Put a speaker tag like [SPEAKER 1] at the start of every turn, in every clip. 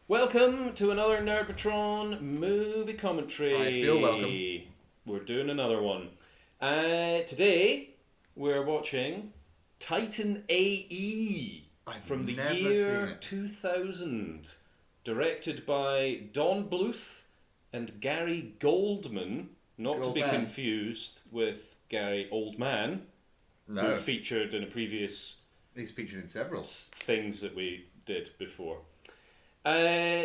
[SPEAKER 1] Welcome to another Nerdmotron movie commentary.
[SPEAKER 2] I feel welcome.
[SPEAKER 1] We're doing another one. Today, we're watching Titan AE from the year 2000. Directed by Don Bluth and Gary Goldman. Not to be confused with Gary Oldman, who featured in a previous...
[SPEAKER 2] He's featured in several
[SPEAKER 1] things that we did before.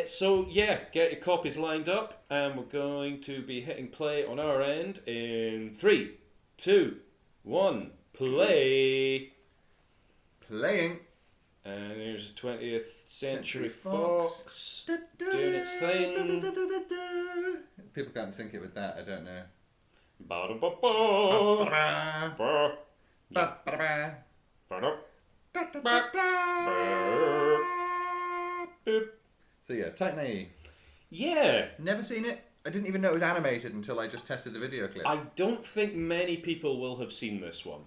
[SPEAKER 1] So yeah, get your copies lined up, and we're going to be hitting play on our end in 3, 2, 1, play.
[SPEAKER 2] Playing.
[SPEAKER 1] And here's 20th Century Fox doing its thing.
[SPEAKER 2] People can't sync it with that, I don't know. So yeah, Titan AE.
[SPEAKER 1] Yeah.
[SPEAKER 2] Never seen it. I didn't even know it was animated until I just tested the video clip.
[SPEAKER 1] I don't think many people will have seen this one.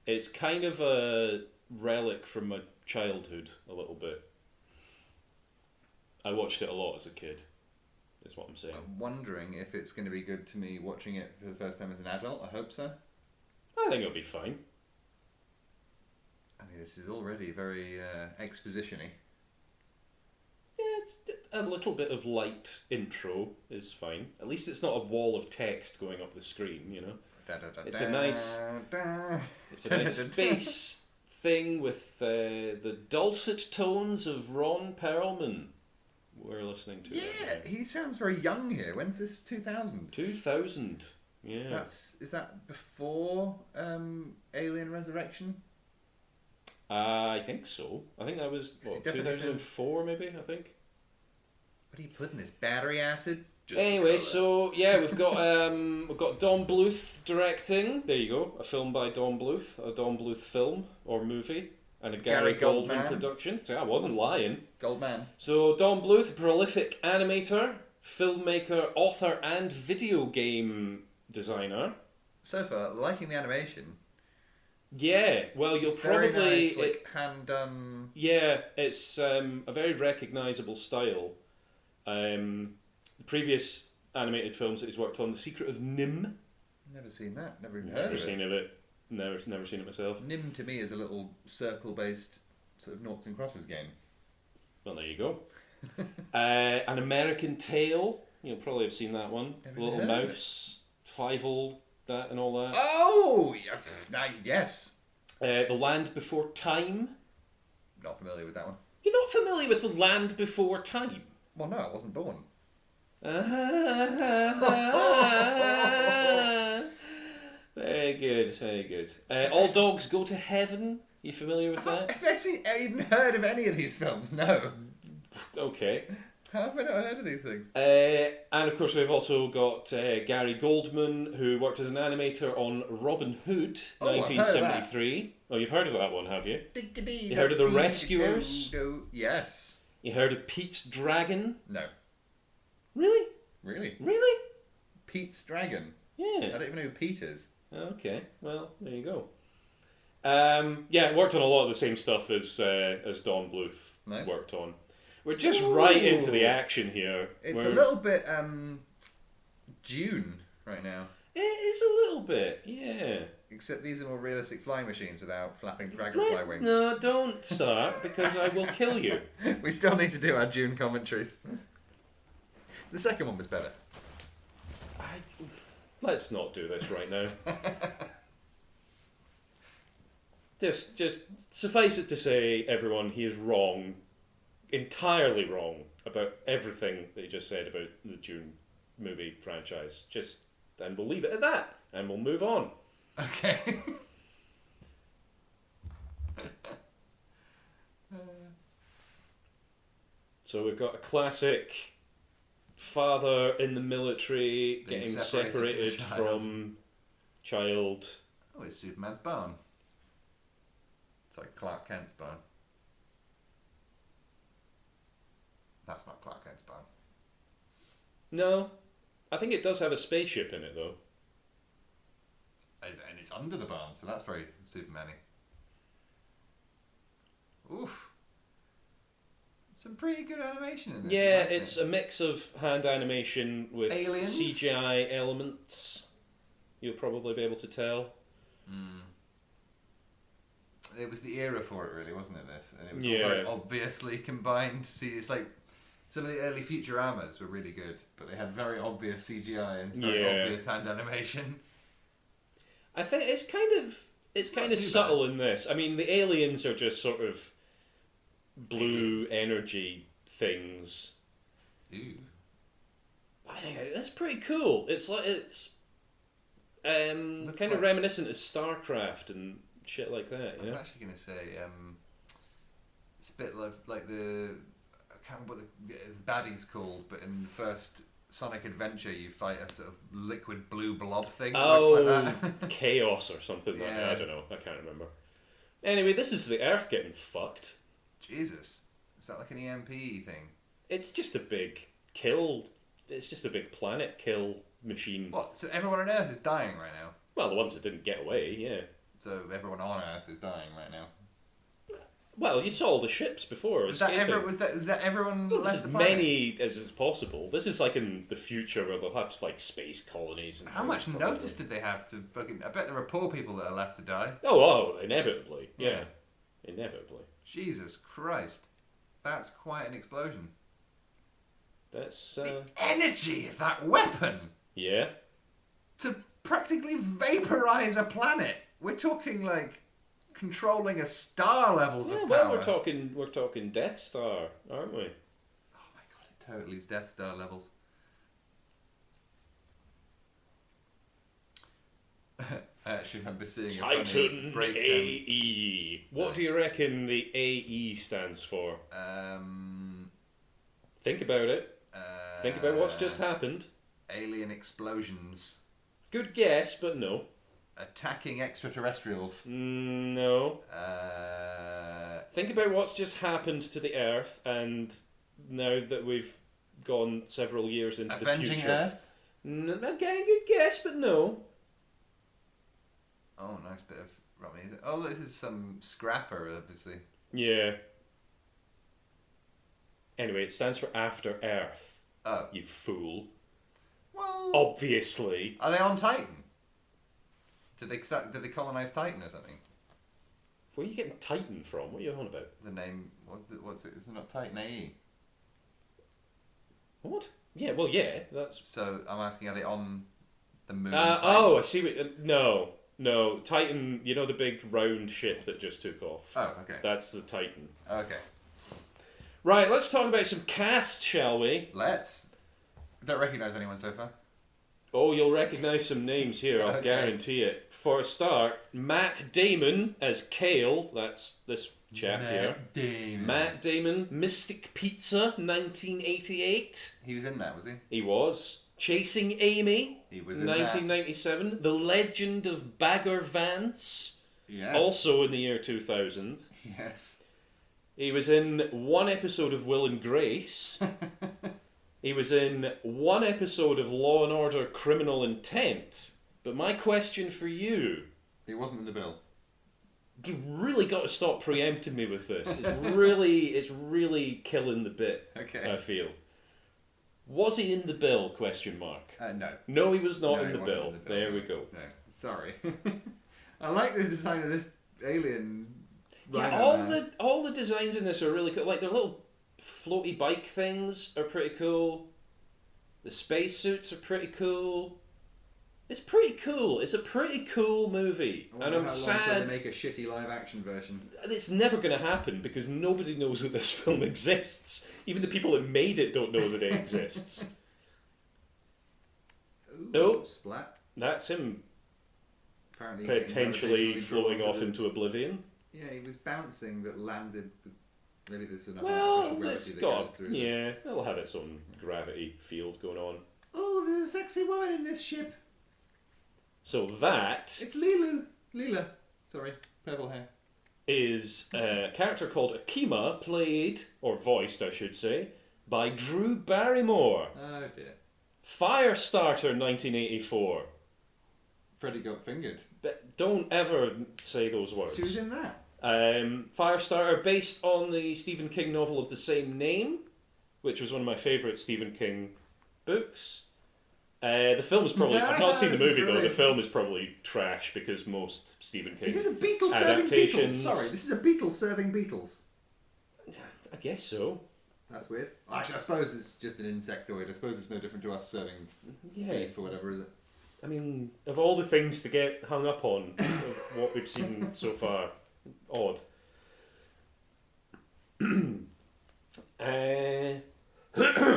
[SPEAKER 1] It's kind of a relic from my childhood, a little bit. I watched it a lot as a kid, is what I'm saying.
[SPEAKER 2] I'm wondering if it's going to be good to me watching it for the first time as an adult. I hope so.
[SPEAKER 1] I think it'll be fine.
[SPEAKER 2] I mean, this is already very exposition-y.
[SPEAKER 1] Yeah, it's a little bit of light intro is fine. At least it's not a wall of text going up the screen, you know. It's a nice space thing with the dulcet tones of Ron Perlman we're listening to.
[SPEAKER 2] Yeah, he sounds very young here. When's this? 2000?
[SPEAKER 1] 2000, yeah.
[SPEAKER 2] Is that before Alien Resurrection?
[SPEAKER 1] I think so. I think that was, 2004 maybe, I think.
[SPEAKER 2] What do you put in this? Battery acid?
[SPEAKER 1] Anyway, so yeah, we've got Don Bluth directing. There you go, a film by Don Bluth, a Don Bluth film or movie, and a Gary Goldman production. So I wasn't lying.
[SPEAKER 2] Goldman.
[SPEAKER 1] So Don Bluth, a prolific animator, filmmaker, author, and video game designer.
[SPEAKER 2] So far, liking the animation.
[SPEAKER 1] Yeah, well, you'll
[SPEAKER 2] very
[SPEAKER 1] probably
[SPEAKER 2] nice, like hand done.
[SPEAKER 1] Yeah, it's a very recognisable style. The previous animated films that he's worked on, The Secret of Nim.
[SPEAKER 2] Never seen that. Never even heard of it.
[SPEAKER 1] Never seen it myself.
[SPEAKER 2] Nim to me is a little circle-based sort of noughts and crosses game.
[SPEAKER 1] Well, there you go. An American Tail. You'll probably have seen that one.
[SPEAKER 2] Never
[SPEAKER 1] Little Mouse, Fievel, that and all that.
[SPEAKER 2] Oh, yes.
[SPEAKER 1] The Land Before Time.
[SPEAKER 2] Not familiar with that one.
[SPEAKER 1] You're not familiar with The Land Before Time?
[SPEAKER 2] Well, no, I wasn't born.
[SPEAKER 1] Very good, very good. All Dogs Go to Heaven. You familiar with that?
[SPEAKER 2] Have I even heard of any of these films? No.
[SPEAKER 1] Okay.
[SPEAKER 2] How have I not heard of these things?
[SPEAKER 1] And of course we've also got Gary Goldman, who worked as an animator on Robin Hood, 1973. Oh, you've heard of that one, have you? You heard of The Rescuers?
[SPEAKER 2] Yes.
[SPEAKER 1] You heard of Pete's Dragon?
[SPEAKER 2] No.
[SPEAKER 1] Really?
[SPEAKER 2] Really? Pete's Dragon?
[SPEAKER 1] Yeah.
[SPEAKER 2] I don't even know who Pete is.
[SPEAKER 1] Okay, well, there you go. Yeah, worked on a lot of the same stuff as Don Bluth worked on. We're just right into the action here.
[SPEAKER 2] It's a little bit Dune right now.
[SPEAKER 1] It is a little bit, yeah.
[SPEAKER 2] Except these are more realistic flying machines without flapping dragonfly wings.
[SPEAKER 1] No, don't start, because I will kill you.
[SPEAKER 2] We still need to do our Dune commentaries. The second one was better.
[SPEAKER 1] Let's not do this right now. Just suffice it to say, everyone, he is wrong. Entirely wrong about everything that he just said about the Dune movie franchise. And we'll leave it at that, and we'll move on.
[SPEAKER 2] Okay.
[SPEAKER 1] So we've got a classic father in the military getting separated from child.
[SPEAKER 2] Oh, it's Superman's barn. Sorry, Clark Kent's barn. That's not Clark Kent's barn.
[SPEAKER 1] No. I think it does have a spaceship in it, though.
[SPEAKER 2] And it's under the barn, so that's very Superman-y. Oof. some pretty good animation in this.
[SPEAKER 1] Yeah, it's a mix of hand animation with
[SPEAKER 2] aliens?
[SPEAKER 1] CGI elements. You'll probably be able to tell.
[SPEAKER 2] It was the era for it, really, wasn't it? This, and it was all very obviously combined. See, it's like some of the early Futuramas were really good, but they had very obvious CGI and very obvious hand animation.
[SPEAKER 1] I think it's kind of subtle in this. I mean, the aliens are just sort of blue energy things.
[SPEAKER 2] Ooh.
[SPEAKER 1] I think that's pretty cool. It's kind of reminiscent of StarCraft and shit like that. You know?
[SPEAKER 2] I was actually going to say it's a bit like the I can't remember what the baddie's called, but in the first Sonic Adventure, you fight a sort of liquid blue blob thing.
[SPEAKER 1] Oh,
[SPEAKER 2] like that.
[SPEAKER 1] Chaos or something like that. I don't know. I can't remember. Anyway, this is the Earth getting fucked.
[SPEAKER 2] Jesus. Is that like an EMP thing?
[SPEAKER 1] It's just a big kill. It's just a big planet kill machine.
[SPEAKER 2] What? So everyone on Earth is dying right now?
[SPEAKER 1] Well, the ones that didn't get away, yeah.
[SPEAKER 2] So everyone on Earth is dying right now?
[SPEAKER 1] Well, you saw all the ships before.
[SPEAKER 2] Was that everyone left the planet?
[SPEAKER 1] As many as is possible. This is like in the future where they'll have like space colonies. And
[SPEAKER 2] how much notice did they have to fucking... I bet there are poor people that are left to die.
[SPEAKER 1] Oh, inevitably. Yeah. Inevitably.
[SPEAKER 2] Jesus Christ. That's quite an explosion.
[SPEAKER 1] That's...
[SPEAKER 2] The energy of that weapon!
[SPEAKER 1] Yeah.
[SPEAKER 2] To practically vaporize a planet. We're talking like... controlling a star levels of power.
[SPEAKER 1] Well, we're talking Death Star, aren't we?
[SPEAKER 2] Oh my god, it totally is Death Star levels. I actually remember seeing
[SPEAKER 1] Titan AE. What do you reckon the AE stands for? Think about it. Think about what's just happened.
[SPEAKER 2] Alien explosions.
[SPEAKER 1] Good guess, but no.
[SPEAKER 2] Attacking extraterrestrials.
[SPEAKER 1] No. Think about what's just happened to the Earth, and now that we've gone several years into the future.
[SPEAKER 2] Avenging Earth?
[SPEAKER 1] Again, good guess, but no.
[SPEAKER 2] Oh, nice bit of rock music. Oh, this is some scrapper, obviously.
[SPEAKER 1] Yeah. Anyway, it stands for After Earth.
[SPEAKER 2] Oh.
[SPEAKER 1] You fool.
[SPEAKER 2] Well...
[SPEAKER 1] Obviously.
[SPEAKER 2] Are they on Titan? Did they colonize Titan or something?
[SPEAKER 1] Where are you getting Titan from? What are you on about?
[SPEAKER 2] The name... What's it? Is it not Titan AE?
[SPEAKER 1] What? Yeah, well, yeah. That's...
[SPEAKER 2] So, I'm asking, are they on the moon?
[SPEAKER 1] I see what... No. Titan, you know the big round ship that just took off?
[SPEAKER 2] Oh, okay.
[SPEAKER 1] That's the Titan.
[SPEAKER 2] Okay.
[SPEAKER 1] Right, let's talk about some cast, shall we?
[SPEAKER 2] Let's. I don't recognise anyone so far.
[SPEAKER 1] Oh, you'll recognise some names here, I'll guarantee it. For a start, Matt Damon as Kale, that's this chap here. Matt Damon, Mystic Pizza, 1988.
[SPEAKER 2] He was in that, was he?
[SPEAKER 1] He was. Chasing Amy,
[SPEAKER 2] he was in
[SPEAKER 1] 1997. That. The Legend of Bagger Vance,
[SPEAKER 2] yes.
[SPEAKER 1] Also in the year 2000.
[SPEAKER 2] Yes.
[SPEAKER 1] He was in one episode of Will and Grace. He was in one episode of Law and Order Criminal Intent. But my question for you...
[SPEAKER 2] He wasn't in the bill.
[SPEAKER 1] You really got to stop preempting me with this. It's really killing the bit,
[SPEAKER 2] okay.
[SPEAKER 1] I feel. Was he in the bill, question mark?
[SPEAKER 2] No.
[SPEAKER 1] No, he was not in the bill. There we go.
[SPEAKER 2] No, sorry. I like the design of this alien...
[SPEAKER 1] Yeah, all the designs in this are really cool. Like, their little floaty bike things are pretty cool. The spacesuits are pretty cool. It's pretty cool. It's a pretty cool movie. And I'm sad
[SPEAKER 2] they make a shitty live action version.
[SPEAKER 1] It's never going to happen because nobody knows that this film exists. Even the people that made it don't know that it exists.
[SPEAKER 2] Ooh, splat.
[SPEAKER 1] That's him.
[SPEAKER 2] Apparently
[SPEAKER 1] potentially floating off into oblivion.
[SPEAKER 2] Yeah, he was bouncing but landed. Maybe there's enough
[SPEAKER 1] artificial
[SPEAKER 2] gravity that goes through.
[SPEAKER 1] Yeah, it'll have its own gravity field going on.
[SPEAKER 2] Oh, there's a sexy woman in this ship.
[SPEAKER 1] So that...
[SPEAKER 2] It's Leela. Sorry, purple hair.
[SPEAKER 1] Is a character called Akima, played, or voiced I should say, by Drew Barrymore.
[SPEAKER 2] Oh dear.
[SPEAKER 1] Firestarter 1984.
[SPEAKER 2] Freddy got fingered.
[SPEAKER 1] But don't ever say those words.
[SPEAKER 2] She was in that.
[SPEAKER 1] Firestarter, based on the Stephen King novel of the same name, which was one of my favourite Stephen King books. The film is probably... I've not seen the movie, though. The film is probably trash, because most Stephen King
[SPEAKER 3] Is this a Beatles serving Beatles? Sorry, this is a Beatles serving Beatles.
[SPEAKER 1] I guess so.
[SPEAKER 3] That's weird. Actually, I suppose it's just an insectoid. I suppose it's no different to us serving beef or whatever, is it?
[SPEAKER 1] I mean, of all the things to get hung up on, of what we've seen so far, odd.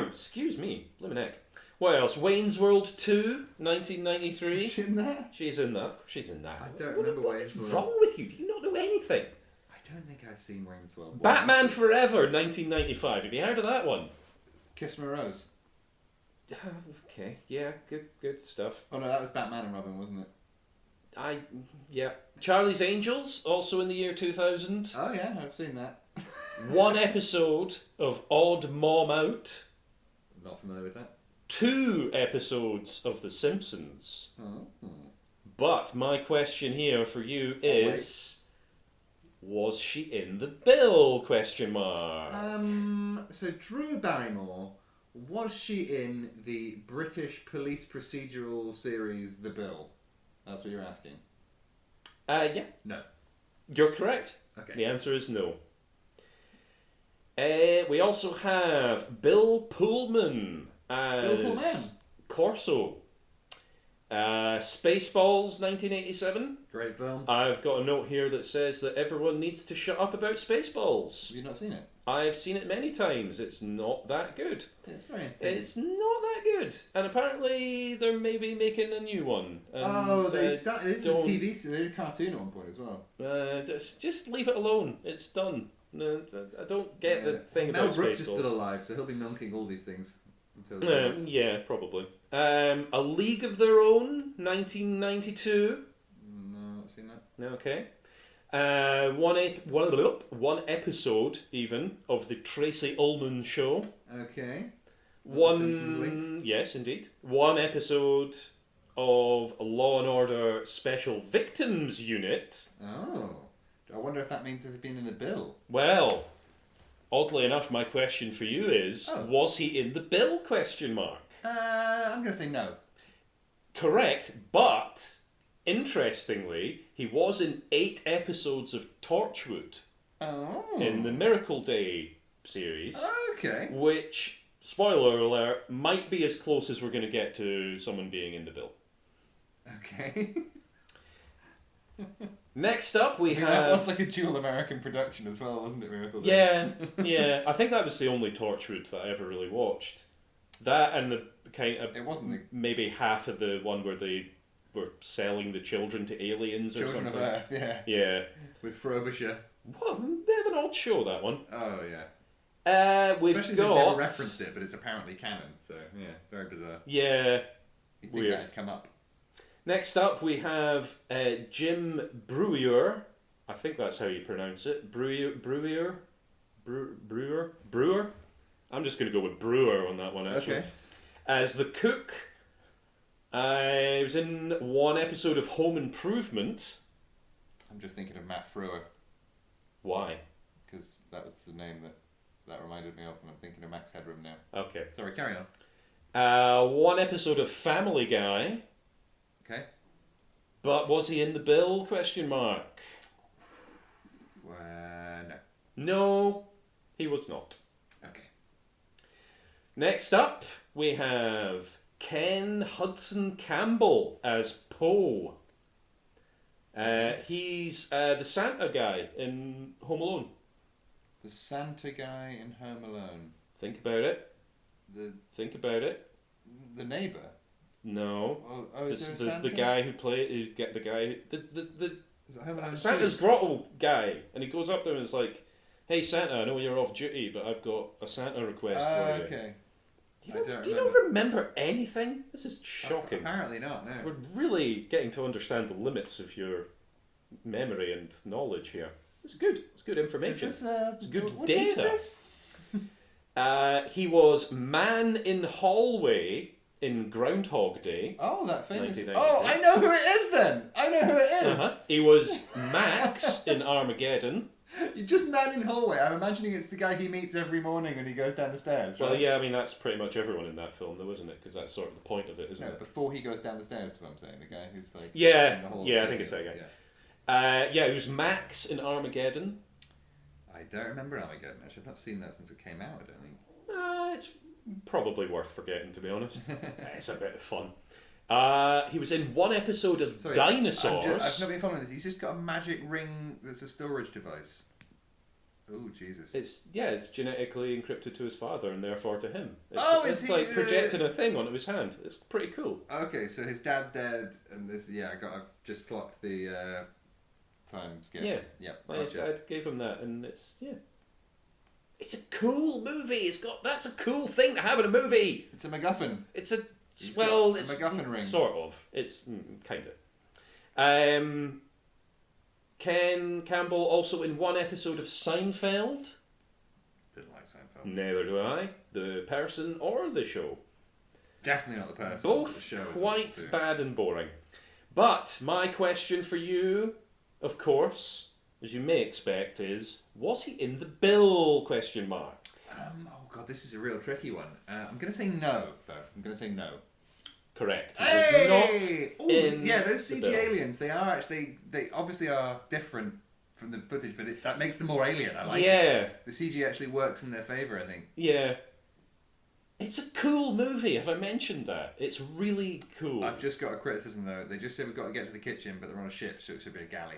[SPEAKER 1] Excuse me, blimey neck. What else? Wayne's World 2, 1993.
[SPEAKER 3] Is she in that?
[SPEAKER 1] She's in that. Of course she's in that.
[SPEAKER 3] I don't remember Wayne's World.
[SPEAKER 1] What's wrong with you? Do you not know anything?
[SPEAKER 3] I don't think I've seen Wayne's World.
[SPEAKER 1] Batman Forever, 1995. Have you heard of that one?
[SPEAKER 3] Kiss from a Rose.
[SPEAKER 1] Okay, yeah, good stuff.
[SPEAKER 3] Oh no, that was Batman and Robin, wasn't it?
[SPEAKER 1] Yeah. Charlie's Angels, also in the year 2000.
[SPEAKER 3] Oh yeah, I've seen that.
[SPEAKER 1] One episode of Odd Mom Out.
[SPEAKER 3] Not familiar with that.
[SPEAKER 1] 2 episodes of The Simpsons. But my question here for you is, was she in the bill? Question mark.
[SPEAKER 3] So Drew Barrymore, was she in the British police procedural series The Bill? That's what you're asking.
[SPEAKER 1] Yeah.
[SPEAKER 3] No.
[SPEAKER 1] You're correct.
[SPEAKER 3] Okay.
[SPEAKER 1] The answer is no. We also have Bill Pullman as Corso. Spaceballs, 1987.
[SPEAKER 3] Great film.
[SPEAKER 1] I've got a note here that says that everyone needs to shut up about Spaceballs.
[SPEAKER 3] Have you not seen it?
[SPEAKER 1] I've seen it many times. It's not that good.
[SPEAKER 3] It's very entertaining.
[SPEAKER 1] It's not that good. And apparently they're maybe making a new one. And,
[SPEAKER 3] they started a TV, they did a cartoon at one point as well.
[SPEAKER 1] Just leave it alone. It's done. No, I don't get the thing about Spaceballs.
[SPEAKER 3] Mel Brooks is still alive, so he'll be milking all these things.
[SPEAKER 1] Yeah, probably. A League of Their Own, 1992.
[SPEAKER 3] No, not seen that.
[SPEAKER 1] Okay. One episode, even, of the Tracy Ullman Show.
[SPEAKER 3] Okay.
[SPEAKER 1] Yes, indeed. One episode of Law and Order Special Victims Unit.
[SPEAKER 3] Oh. I wonder if that means they've been in the bill.
[SPEAKER 1] Well, oddly enough, my question for you is, was he in the bill? Question mark.
[SPEAKER 3] I'm going to say no.
[SPEAKER 1] Correct, but interestingly, he was in 8 episodes of Torchwood in the Miracle Day series.
[SPEAKER 3] Okay.
[SPEAKER 1] Which, spoiler alert, might be as close as we're going to get to someone being in the bill.
[SPEAKER 3] Okay.
[SPEAKER 1] Next up, we have...
[SPEAKER 3] That was like a dual American production as well, wasn't it, Miracle Day?
[SPEAKER 1] Yeah, yeah. I think that was the only Torchwood that I ever really watched. That and the kind of...
[SPEAKER 3] It wasn't
[SPEAKER 1] maybe half of the one where they were selling the children to aliens or
[SPEAKER 3] something.
[SPEAKER 1] Children
[SPEAKER 3] of Earth, yeah.
[SPEAKER 1] Yeah.
[SPEAKER 3] With Frobisher.
[SPEAKER 1] Well, they have an odd show, that one.
[SPEAKER 3] Oh, yeah.
[SPEAKER 1] We've
[SPEAKER 3] Especially
[SPEAKER 1] got...
[SPEAKER 3] as they've never referenced it, but it's apparently canon, so, yeah, very bizarre.
[SPEAKER 1] Yeah.
[SPEAKER 3] You'd think
[SPEAKER 1] weird.
[SPEAKER 3] that'd come up. Next
[SPEAKER 1] up, we have Jim Breuer. I think that's how you pronounce it. Breuer. I'm just going to go with Brewer on that one, actually.
[SPEAKER 3] Okay.
[SPEAKER 1] As the cook. He was in one episode of Home Improvement.
[SPEAKER 3] I'm just thinking of Matt Frewer.
[SPEAKER 1] Why?
[SPEAKER 3] Because that was the name that reminded me of, and I'm thinking of Max Headroom now.
[SPEAKER 1] Okay.
[SPEAKER 3] Sorry, carry on.
[SPEAKER 1] One episode of Family Guy.
[SPEAKER 3] Okay.
[SPEAKER 1] But was he in the bill? Question mark.
[SPEAKER 3] No.
[SPEAKER 1] No, he was not.
[SPEAKER 3] Okay.
[SPEAKER 1] Next up, we have Ken Hudson Campbell as Poe. He's the Santa guy in Home Alone.
[SPEAKER 3] The Santa guy in Home Alone.
[SPEAKER 1] Think about it. Think about it.
[SPEAKER 3] The neighbour.
[SPEAKER 1] No.
[SPEAKER 3] Is there a Santa?
[SPEAKER 1] The guy who played the guy the
[SPEAKER 3] is it Home Alone
[SPEAKER 1] Santa's grotto guy, and he goes up there and it's like, "Hey Santa, I know you're off duty, but I've got a Santa request for you."
[SPEAKER 3] Okay.
[SPEAKER 1] Do you not remember anything? This is shocking.
[SPEAKER 3] Apparently not. No.
[SPEAKER 1] We're really getting to understand the limits of your memory and knowledge here. It's good. It's good information.
[SPEAKER 3] Is this,
[SPEAKER 1] it's good
[SPEAKER 3] what
[SPEAKER 1] data.
[SPEAKER 3] Is this?
[SPEAKER 1] He was Man in Hallway in Groundhog Day.
[SPEAKER 3] Oh, that famous...
[SPEAKER 1] 1993.
[SPEAKER 3] Oh, I know who it is then! I know who it is!
[SPEAKER 1] He was Max in Armageddon.
[SPEAKER 3] You're just Man in Hallway. I'm imagining it's the guy he meets every morning when he goes down the stairs, right?
[SPEAKER 1] Well, yeah, I mean, that's pretty much everyone in that film, though, isn't it? Because that's sort of the point of it, isn't
[SPEAKER 3] No,
[SPEAKER 1] it?
[SPEAKER 3] before he goes down the stairs, is what I'm saying. The guy who's like...
[SPEAKER 1] Yeah,
[SPEAKER 3] in the hall
[SPEAKER 1] I think it's that guy. Yeah, it was Max in Armageddon.
[SPEAKER 3] I don't remember Armageddon, actually. I've not seen that since it came out, I don't think.
[SPEAKER 1] It's probably worth forgetting, to be honest. It's a bit of fun. He was in one episode of Dinosaurs.
[SPEAKER 3] I've not been following this. He's just got a magic ring that's a storage device. Oh, Jesus.
[SPEAKER 1] It's genetically encrypted to his father and therefore to him.
[SPEAKER 3] Is
[SPEAKER 1] it's
[SPEAKER 3] he,
[SPEAKER 1] like projecting a thing onto his hand. It's pretty cool.
[SPEAKER 3] Okay, so his dad's dead, and this... Yeah, I've just clocked the time skip.
[SPEAKER 1] Yeah. His dad gave him that, and it's a cool movie. That's a cool thing to have in a movie.
[SPEAKER 3] It's a MacGuffin.
[SPEAKER 1] It's
[SPEAKER 3] a MacGuffin ring.
[SPEAKER 1] Sort of. It's kind of. Ken Campbell also in one episode of Seinfeld.
[SPEAKER 3] Didn't like Seinfeld.
[SPEAKER 1] Neither do I. The person or the show.
[SPEAKER 3] Definitely not the person.
[SPEAKER 1] Both
[SPEAKER 3] the show
[SPEAKER 1] quite bad and boring. But my question for you, of course, as you may expect, is: was he in the bill? ?
[SPEAKER 3] Oh god, this is a real tricky one. I'm going to say no, though. I'm going to say no.
[SPEAKER 1] Correct. He
[SPEAKER 3] Hey!
[SPEAKER 1] was not in
[SPEAKER 3] those CG
[SPEAKER 1] the bill.
[SPEAKER 3] aliens, they obviously are different from the footage, but that makes them more alien. I like
[SPEAKER 1] Yeah.
[SPEAKER 3] it. The CG actually works in their favour, I think.
[SPEAKER 1] Yeah. It's a cool movie. Have I mentioned that? It's really cool.
[SPEAKER 3] I've just got a criticism, though. They just said we've got to get to the kitchen, but they're on a ship, so it should be a galley.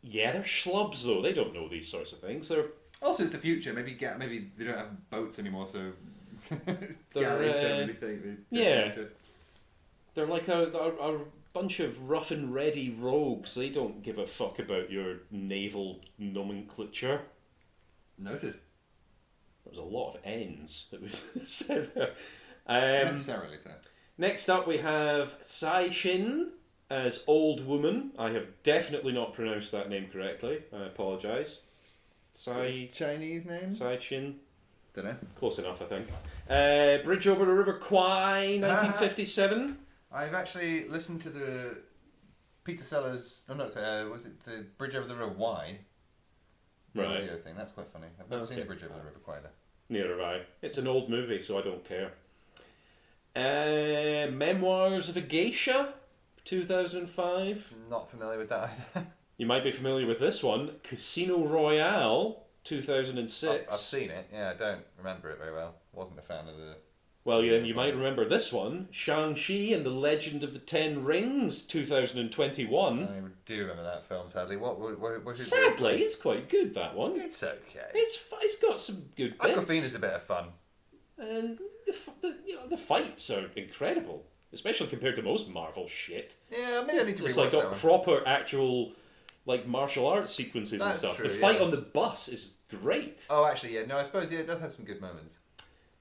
[SPEAKER 1] Yeah, they're schlubs, though. They don't know these sorts of things. They're...
[SPEAKER 3] Also, it's the future. Maybe they don't have boats anymore, so...
[SPEAKER 1] They're,
[SPEAKER 3] galleys don't really think
[SPEAKER 1] yeah. They're like a bunch of rough and ready rogues. They don't give a fuck about your naval nomenclature.
[SPEAKER 3] Noted.
[SPEAKER 1] There was a lot of N's that was said there.
[SPEAKER 3] Necessarily so.
[SPEAKER 1] Next up we have Sai Shin as Old Woman. I have definitely not pronounced that name correctly. I apologise.
[SPEAKER 3] Chinese name?
[SPEAKER 1] Sai Shin.
[SPEAKER 3] Don't know.
[SPEAKER 1] Close enough, I think. Bridge Over the River Kwai, 1957.
[SPEAKER 2] I've actually listened to the Peter Sellers... was it the Bridge Over the River Why? The
[SPEAKER 1] Right.
[SPEAKER 2] radio thing. That's quite funny. I've never seen the Bridge Over the River Kwai, though.
[SPEAKER 1] Neither have I. It's an old movie, so I don't care. Memoirs of a Geisha, 2005.
[SPEAKER 2] Not familiar with that either.
[SPEAKER 1] You might be familiar with this one. Casino Royale, 2006.
[SPEAKER 2] I've seen it. Yeah, I don't remember it very well. Wasn't a fan of the...
[SPEAKER 1] Well, yeah, you might remember this one. Shang-Chi and the Legend of the Ten Rings, 2021.
[SPEAKER 2] I do remember that film, sadly. What
[SPEAKER 1] Sadly, it's quite good, that one.
[SPEAKER 2] It's okay.
[SPEAKER 1] It's got some good bits.
[SPEAKER 2] Aquafina's a bit of fun.
[SPEAKER 1] And the fights are incredible, especially compared to most Marvel shit.
[SPEAKER 2] Yeah, maybe I need to rewatch
[SPEAKER 1] It's like
[SPEAKER 2] that
[SPEAKER 1] got
[SPEAKER 2] one.
[SPEAKER 1] proper actual like martial arts sequences and
[SPEAKER 2] That's
[SPEAKER 1] stuff.
[SPEAKER 2] true,
[SPEAKER 1] The fight
[SPEAKER 2] yeah.
[SPEAKER 1] on the bus is great.
[SPEAKER 2] Oh, actually, yeah. No, I suppose, yeah, it does have some good moments.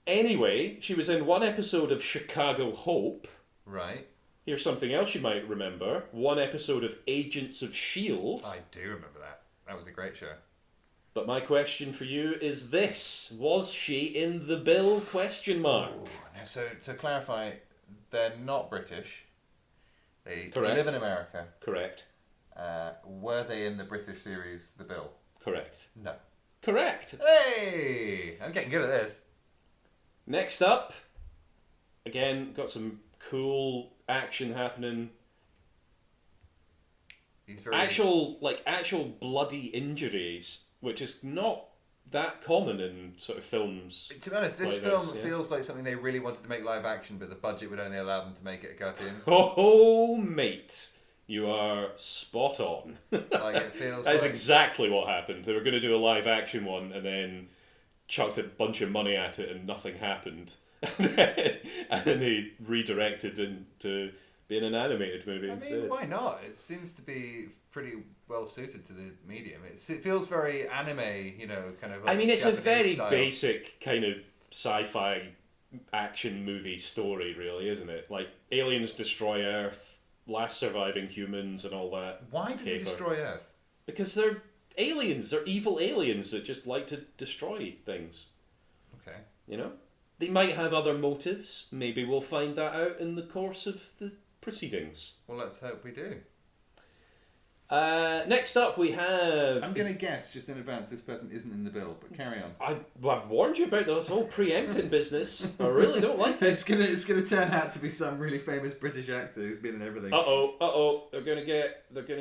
[SPEAKER 1] Anyway, she was in one episode of Chicago Hope.
[SPEAKER 2] Right.
[SPEAKER 1] Here's something else you might remember. One episode of Agents of S.H.I.E.L.D.
[SPEAKER 2] I do remember that. That was a great show.
[SPEAKER 1] But my question for you is this. Was she in the bill?
[SPEAKER 2] Ooh, now, so to clarify, they're not British. They live in America.
[SPEAKER 1] Correct.
[SPEAKER 2] Were they in the British series The Bill?
[SPEAKER 1] Correct.
[SPEAKER 2] No.
[SPEAKER 1] Correct.
[SPEAKER 2] Hey! I'm getting good at this.
[SPEAKER 1] Next up, again, got some cool action happening. Actual bloody injuries, which is not that common in sort of films.
[SPEAKER 2] To be honest, this
[SPEAKER 1] like
[SPEAKER 2] film
[SPEAKER 1] this, yeah.
[SPEAKER 2] feels like something they really wanted to make live action, but the budget would only allow them to make it a cartoon.
[SPEAKER 1] Oh, mate, you are spot on.
[SPEAKER 2] Like it feels.
[SPEAKER 1] That is exactly what happened. They were going to do a live action one, and then chucked a bunch of money at it, and nothing happened. And then they redirected into being an animated movie instead.
[SPEAKER 2] Why not? It seems to be pretty well suited to the medium. It feels very anime, kind of. Like
[SPEAKER 1] it's
[SPEAKER 2] Japanese
[SPEAKER 1] a very
[SPEAKER 2] style.
[SPEAKER 1] basic kind of sci-fi action movie story, really, isn't it? Like aliens destroy Earth, last surviving humans, and all that.
[SPEAKER 2] Why did they destroy Earth?
[SPEAKER 1] Because they're aliens. They're evil aliens that just like to destroy things.
[SPEAKER 2] Okay.
[SPEAKER 1] They might have other motives. Maybe we'll find that out in the course of the proceedings.
[SPEAKER 2] Well, let's hope we do.
[SPEAKER 1] Next up, we have...
[SPEAKER 3] I'm going to guess, just in advance, this person isn't in the bill, but carry on.
[SPEAKER 1] I've warned you about this whole preempting business. I really don't like it.
[SPEAKER 3] It's gonna turn out to be some really famous British actor who's been in everything.
[SPEAKER 1] They're gonna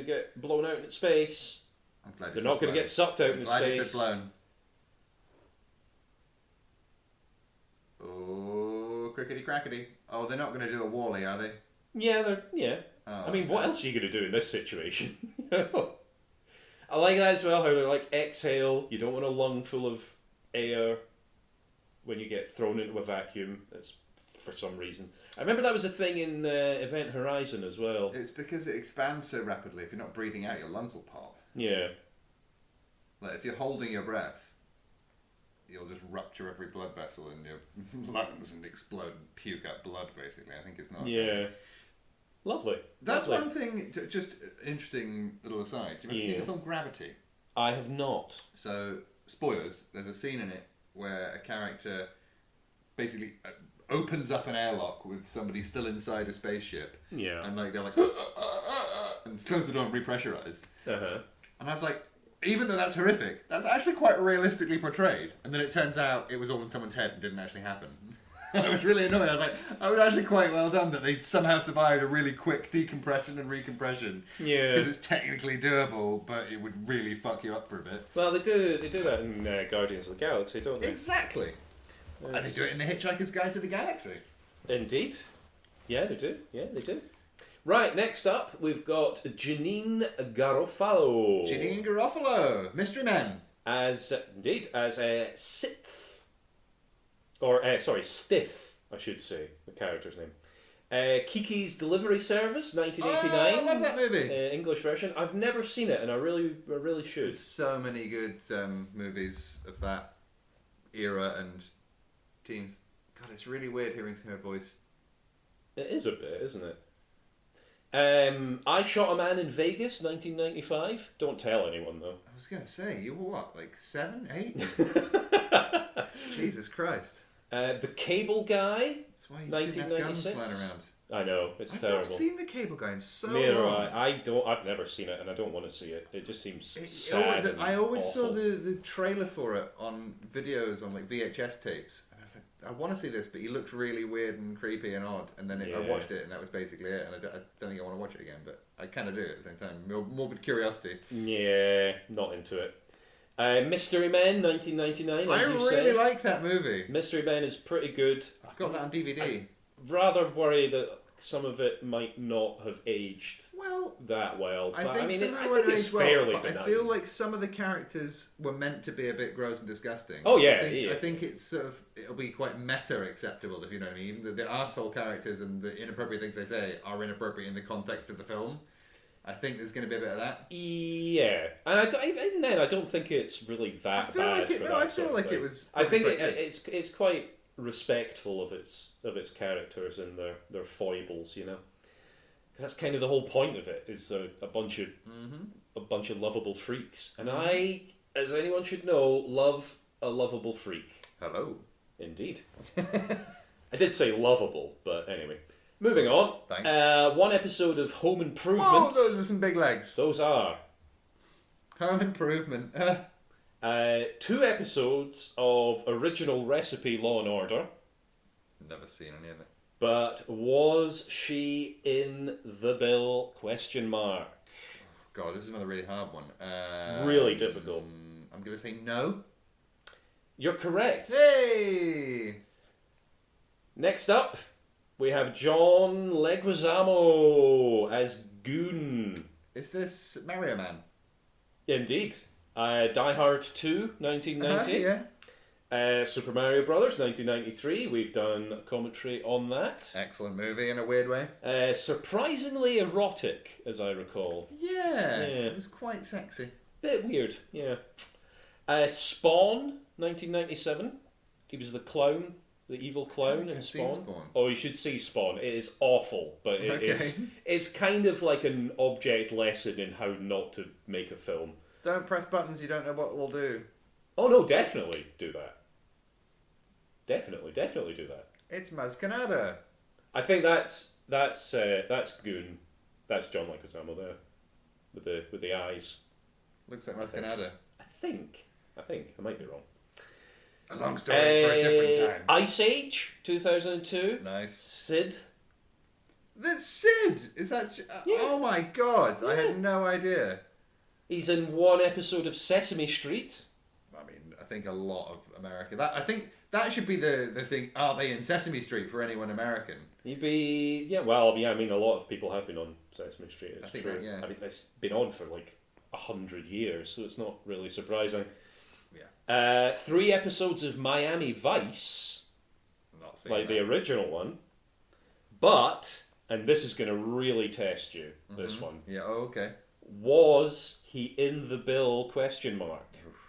[SPEAKER 1] get blown out into space.
[SPEAKER 3] I'm glad
[SPEAKER 1] they're not gonna get sucked out into space.
[SPEAKER 3] Glad you said blown. Oh, crickety crackety. Oh, they're not gonna do a Wall-E, are they?
[SPEAKER 1] Yeah.
[SPEAKER 3] Oh,
[SPEAKER 1] I mean, what else are you going to do in this situation? I like that as well, how they're like, exhale, you don't want a lung full of air when you get thrown into a vacuum. That's for some reason. I remember that was a thing in Event Horizon as well.
[SPEAKER 3] It's because it expands so rapidly. If you're not breathing out, your lungs will pop.
[SPEAKER 1] Yeah.
[SPEAKER 3] Like, if you're holding your breath, you'll just rupture every blood vessel in your lungs and explode and puke out blood, basically. I think it's not...
[SPEAKER 1] Yeah. Lovely.
[SPEAKER 3] That's
[SPEAKER 1] Lovely.
[SPEAKER 3] one thing, just interesting little aside. Do you ever see the film Gravity?
[SPEAKER 1] I have not.
[SPEAKER 3] So, spoilers, there's a scene in it where a character basically opens up an airlock with somebody still inside a spaceship.
[SPEAKER 1] Yeah.
[SPEAKER 3] And like they're like, and close the door and repressurize.
[SPEAKER 1] Uh-huh.
[SPEAKER 3] And I was like, even though that's horrific, that's actually quite realistically portrayed. And then it turns out it was all in someone's head and didn't actually happen. And I was really annoyed. I was like, that was actually quite well done that they somehow survived a really quick decompression and recompression.
[SPEAKER 1] Yeah.
[SPEAKER 3] Because it's technically doable, but it would really fuck you up for a bit.
[SPEAKER 1] Well, they do that in Guardians of the Galaxy, don't they?
[SPEAKER 3] Exactly. And they do it in The Hitchhiker's Guide to the Galaxy.
[SPEAKER 1] Indeed. Yeah, they do. Right, next up, we've got Janine Garofalo.
[SPEAKER 3] Janine Garofalo, Mystery Men.
[SPEAKER 1] As a Sith. Or, Stiff, I should say, the character's name. Kiki's Delivery Service, 1989.
[SPEAKER 3] Oh, I love that movie.
[SPEAKER 1] English version. I've never seen it, and I really should.
[SPEAKER 3] There's so many good movies of that era and teens. God, it's really weird hearing her voice.
[SPEAKER 1] It is a bit, isn't it? I Shot a Man in Vegas, 1995. Don't tell anyone, though.
[SPEAKER 3] I was going to say, you were what, like 7, 8? Jesus Christ.
[SPEAKER 1] The Cable Guy,
[SPEAKER 3] That's why you shouldn't have guns
[SPEAKER 1] 1996.
[SPEAKER 3] flying around.
[SPEAKER 1] I know, it's
[SPEAKER 3] I've
[SPEAKER 1] terrible.
[SPEAKER 3] not seen The Cable Guy in so
[SPEAKER 1] Neither
[SPEAKER 3] long.
[SPEAKER 1] I've never seen it, and I don't want to see it. It just seems sad.
[SPEAKER 3] I always
[SPEAKER 1] awful.
[SPEAKER 3] saw the trailer for it on videos, on like VHS tapes. And I was like, I want to see this, but he looks really weird and creepy and odd. And then I watched it, and that was basically it. And I don't think I want to watch it again, but I kind of do at the same time. Morbid curiosity.
[SPEAKER 1] Yeah, not into it. Mystery Men, 1999. As
[SPEAKER 3] I
[SPEAKER 1] you
[SPEAKER 3] really
[SPEAKER 1] said.
[SPEAKER 3] like that movie.
[SPEAKER 1] Mystery Men is pretty good.
[SPEAKER 3] I've got that on DVD.
[SPEAKER 1] I rather worry that some of it might not have aged that well. But I think it's fairly benign.
[SPEAKER 3] I feel like some of the characters were meant to be a bit gross and disgusting.
[SPEAKER 1] Oh yeah,
[SPEAKER 3] I think it's sort of, it'll be quite meta acceptable, if you know what I mean. The arsehole characters and the inappropriate things they say are inappropriate in the context of the film. I think there's going to be a bit of that.
[SPEAKER 1] Yeah, and even then, I don't think it's really that bad. I feel like
[SPEAKER 3] it was.
[SPEAKER 1] I think it's quite respectful of its characters and their foibles, you know. Because that's kind of the whole point of it, is a bunch of lovable freaks, and I, as anyone should know, love a lovable freak.
[SPEAKER 3] Hello.
[SPEAKER 1] Indeed. I did say lovable, but anyway. Moving on.
[SPEAKER 3] Thanks.
[SPEAKER 1] One episode of Home Improvement.
[SPEAKER 3] Oh, those are some big legs.
[SPEAKER 1] Those are.
[SPEAKER 3] Home Improvement.
[SPEAKER 1] 2 episodes of original recipe Law and Order.
[SPEAKER 3] Never seen any of it.
[SPEAKER 1] But was she in the bill? Question mark.
[SPEAKER 3] God, this is another really hard one.
[SPEAKER 1] Really difficult.
[SPEAKER 3] I'm going to say no.
[SPEAKER 1] You're correct.
[SPEAKER 3] Hey!
[SPEAKER 1] Next up, we have John Leguizamo as Goon.
[SPEAKER 3] Is this Mario Man?
[SPEAKER 1] Indeed. Die Hard 2, 1990.
[SPEAKER 3] Yeah.
[SPEAKER 1] Super Mario Brothers, 1993. We've done a commentary on that.
[SPEAKER 3] Excellent movie in a weird way.
[SPEAKER 1] Surprisingly erotic, as I recall.
[SPEAKER 3] Yeah. It was quite sexy.
[SPEAKER 1] Bit weird, yeah. Spawn, 1997. He was the clown. The evil clown in Spawn. Oh, you should see Spawn. It is awful, but it's kind of like an object lesson in how not to make a film.
[SPEAKER 3] Don't press buttons you don't know what will do.
[SPEAKER 1] Oh no, definitely do that. definitely do that.
[SPEAKER 2] It's Maz Kanata.
[SPEAKER 1] I think that's Goon. That's John Leguizamo there, with the eyes.
[SPEAKER 2] Looks like Maz Kanata.
[SPEAKER 1] I think. I might be wrong.
[SPEAKER 2] A long story for a different time.
[SPEAKER 1] Ice Age 2002.
[SPEAKER 2] Nice.
[SPEAKER 1] Sid.
[SPEAKER 2] That's Sid. Is that?
[SPEAKER 1] Yeah.
[SPEAKER 2] Oh my god!
[SPEAKER 1] Yeah.
[SPEAKER 2] I had no idea.
[SPEAKER 1] He's in one episode of Sesame Street.
[SPEAKER 2] I mean, I think a lot of America. I think that should be the thing. Are they in Sesame Street for anyone American?
[SPEAKER 1] He'd be Well, I mean, a lot of people have been on Sesame Street. It's true.
[SPEAKER 2] That, yeah.
[SPEAKER 1] I mean, it's been on for like 100 years, so it's not really surprising.
[SPEAKER 2] Yeah.
[SPEAKER 1] 3 episodes of Miami Vice,
[SPEAKER 2] Not seen
[SPEAKER 1] like
[SPEAKER 2] that.
[SPEAKER 1] the original one, but, and this is going to really test you. This one.
[SPEAKER 2] Yeah. Oh, okay.
[SPEAKER 1] Was he in the bill? ?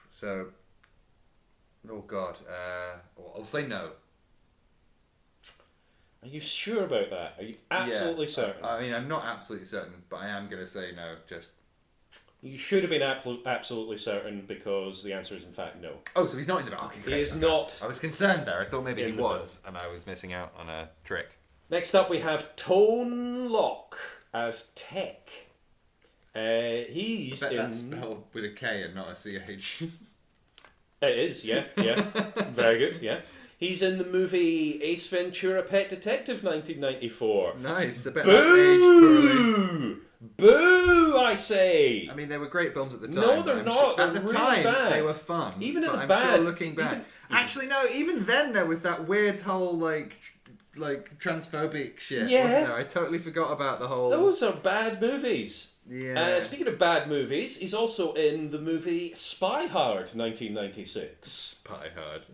[SPEAKER 2] So. Oh god. I'll say no.
[SPEAKER 1] Are you sure about that? Are you absolutely certain?
[SPEAKER 2] I mean, I'm not absolutely certain, but I am going to say no. Just.
[SPEAKER 1] You should have been absolutely certain because the answer is in fact no.
[SPEAKER 2] Oh, so he's not in the bill. Okay, great.
[SPEAKER 1] He is not.
[SPEAKER 2] I was concerned there. I thought maybe he
[SPEAKER 1] in the
[SPEAKER 2] was, and I was missing out on a trick.
[SPEAKER 1] Next up, we have Tone Loc as Tech. He's
[SPEAKER 2] I bet
[SPEAKER 1] in.
[SPEAKER 2] that's spelled with a K and not a CH.
[SPEAKER 1] It is, yeah. Very good, yeah. He's in the movie Ace Ventura: Pet Detective, 1994.
[SPEAKER 2] Nice. I bet that's aged poorly.
[SPEAKER 1] Boo! Boo! I say.
[SPEAKER 2] I mean, they were great films at the time.
[SPEAKER 1] No, they're
[SPEAKER 2] I'm
[SPEAKER 1] not.
[SPEAKER 2] Sure,
[SPEAKER 1] They're
[SPEAKER 2] at the
[SPEAKER 1] really
[SPEAKER 2] time,
[SPEAKER 1] bad.
[SPEAKER 2] they were fun.
[SPEAKER 1] Even at
[SPEAKER 2] but
[SPEAKER 1] the
[SPEAKER 2] I'm
[SPEAKER 1] bad.
[SPEAKER 2] sure looking back. Actually, no. Even then, there was that weird whole like transphobic shit.
[SPEAKER 1] Yeah.
[SPEAKER 2] Wasn't there? I totally forgot about the whole.
[SPEAKER 1] Those are bad movies.
[SPEAKER 2] Yeah.
[SPEAKER 1] Speaking of bad movies, he's also in the movie Spy Hard, 1996.
[SPEAKER 2] Spy Hard.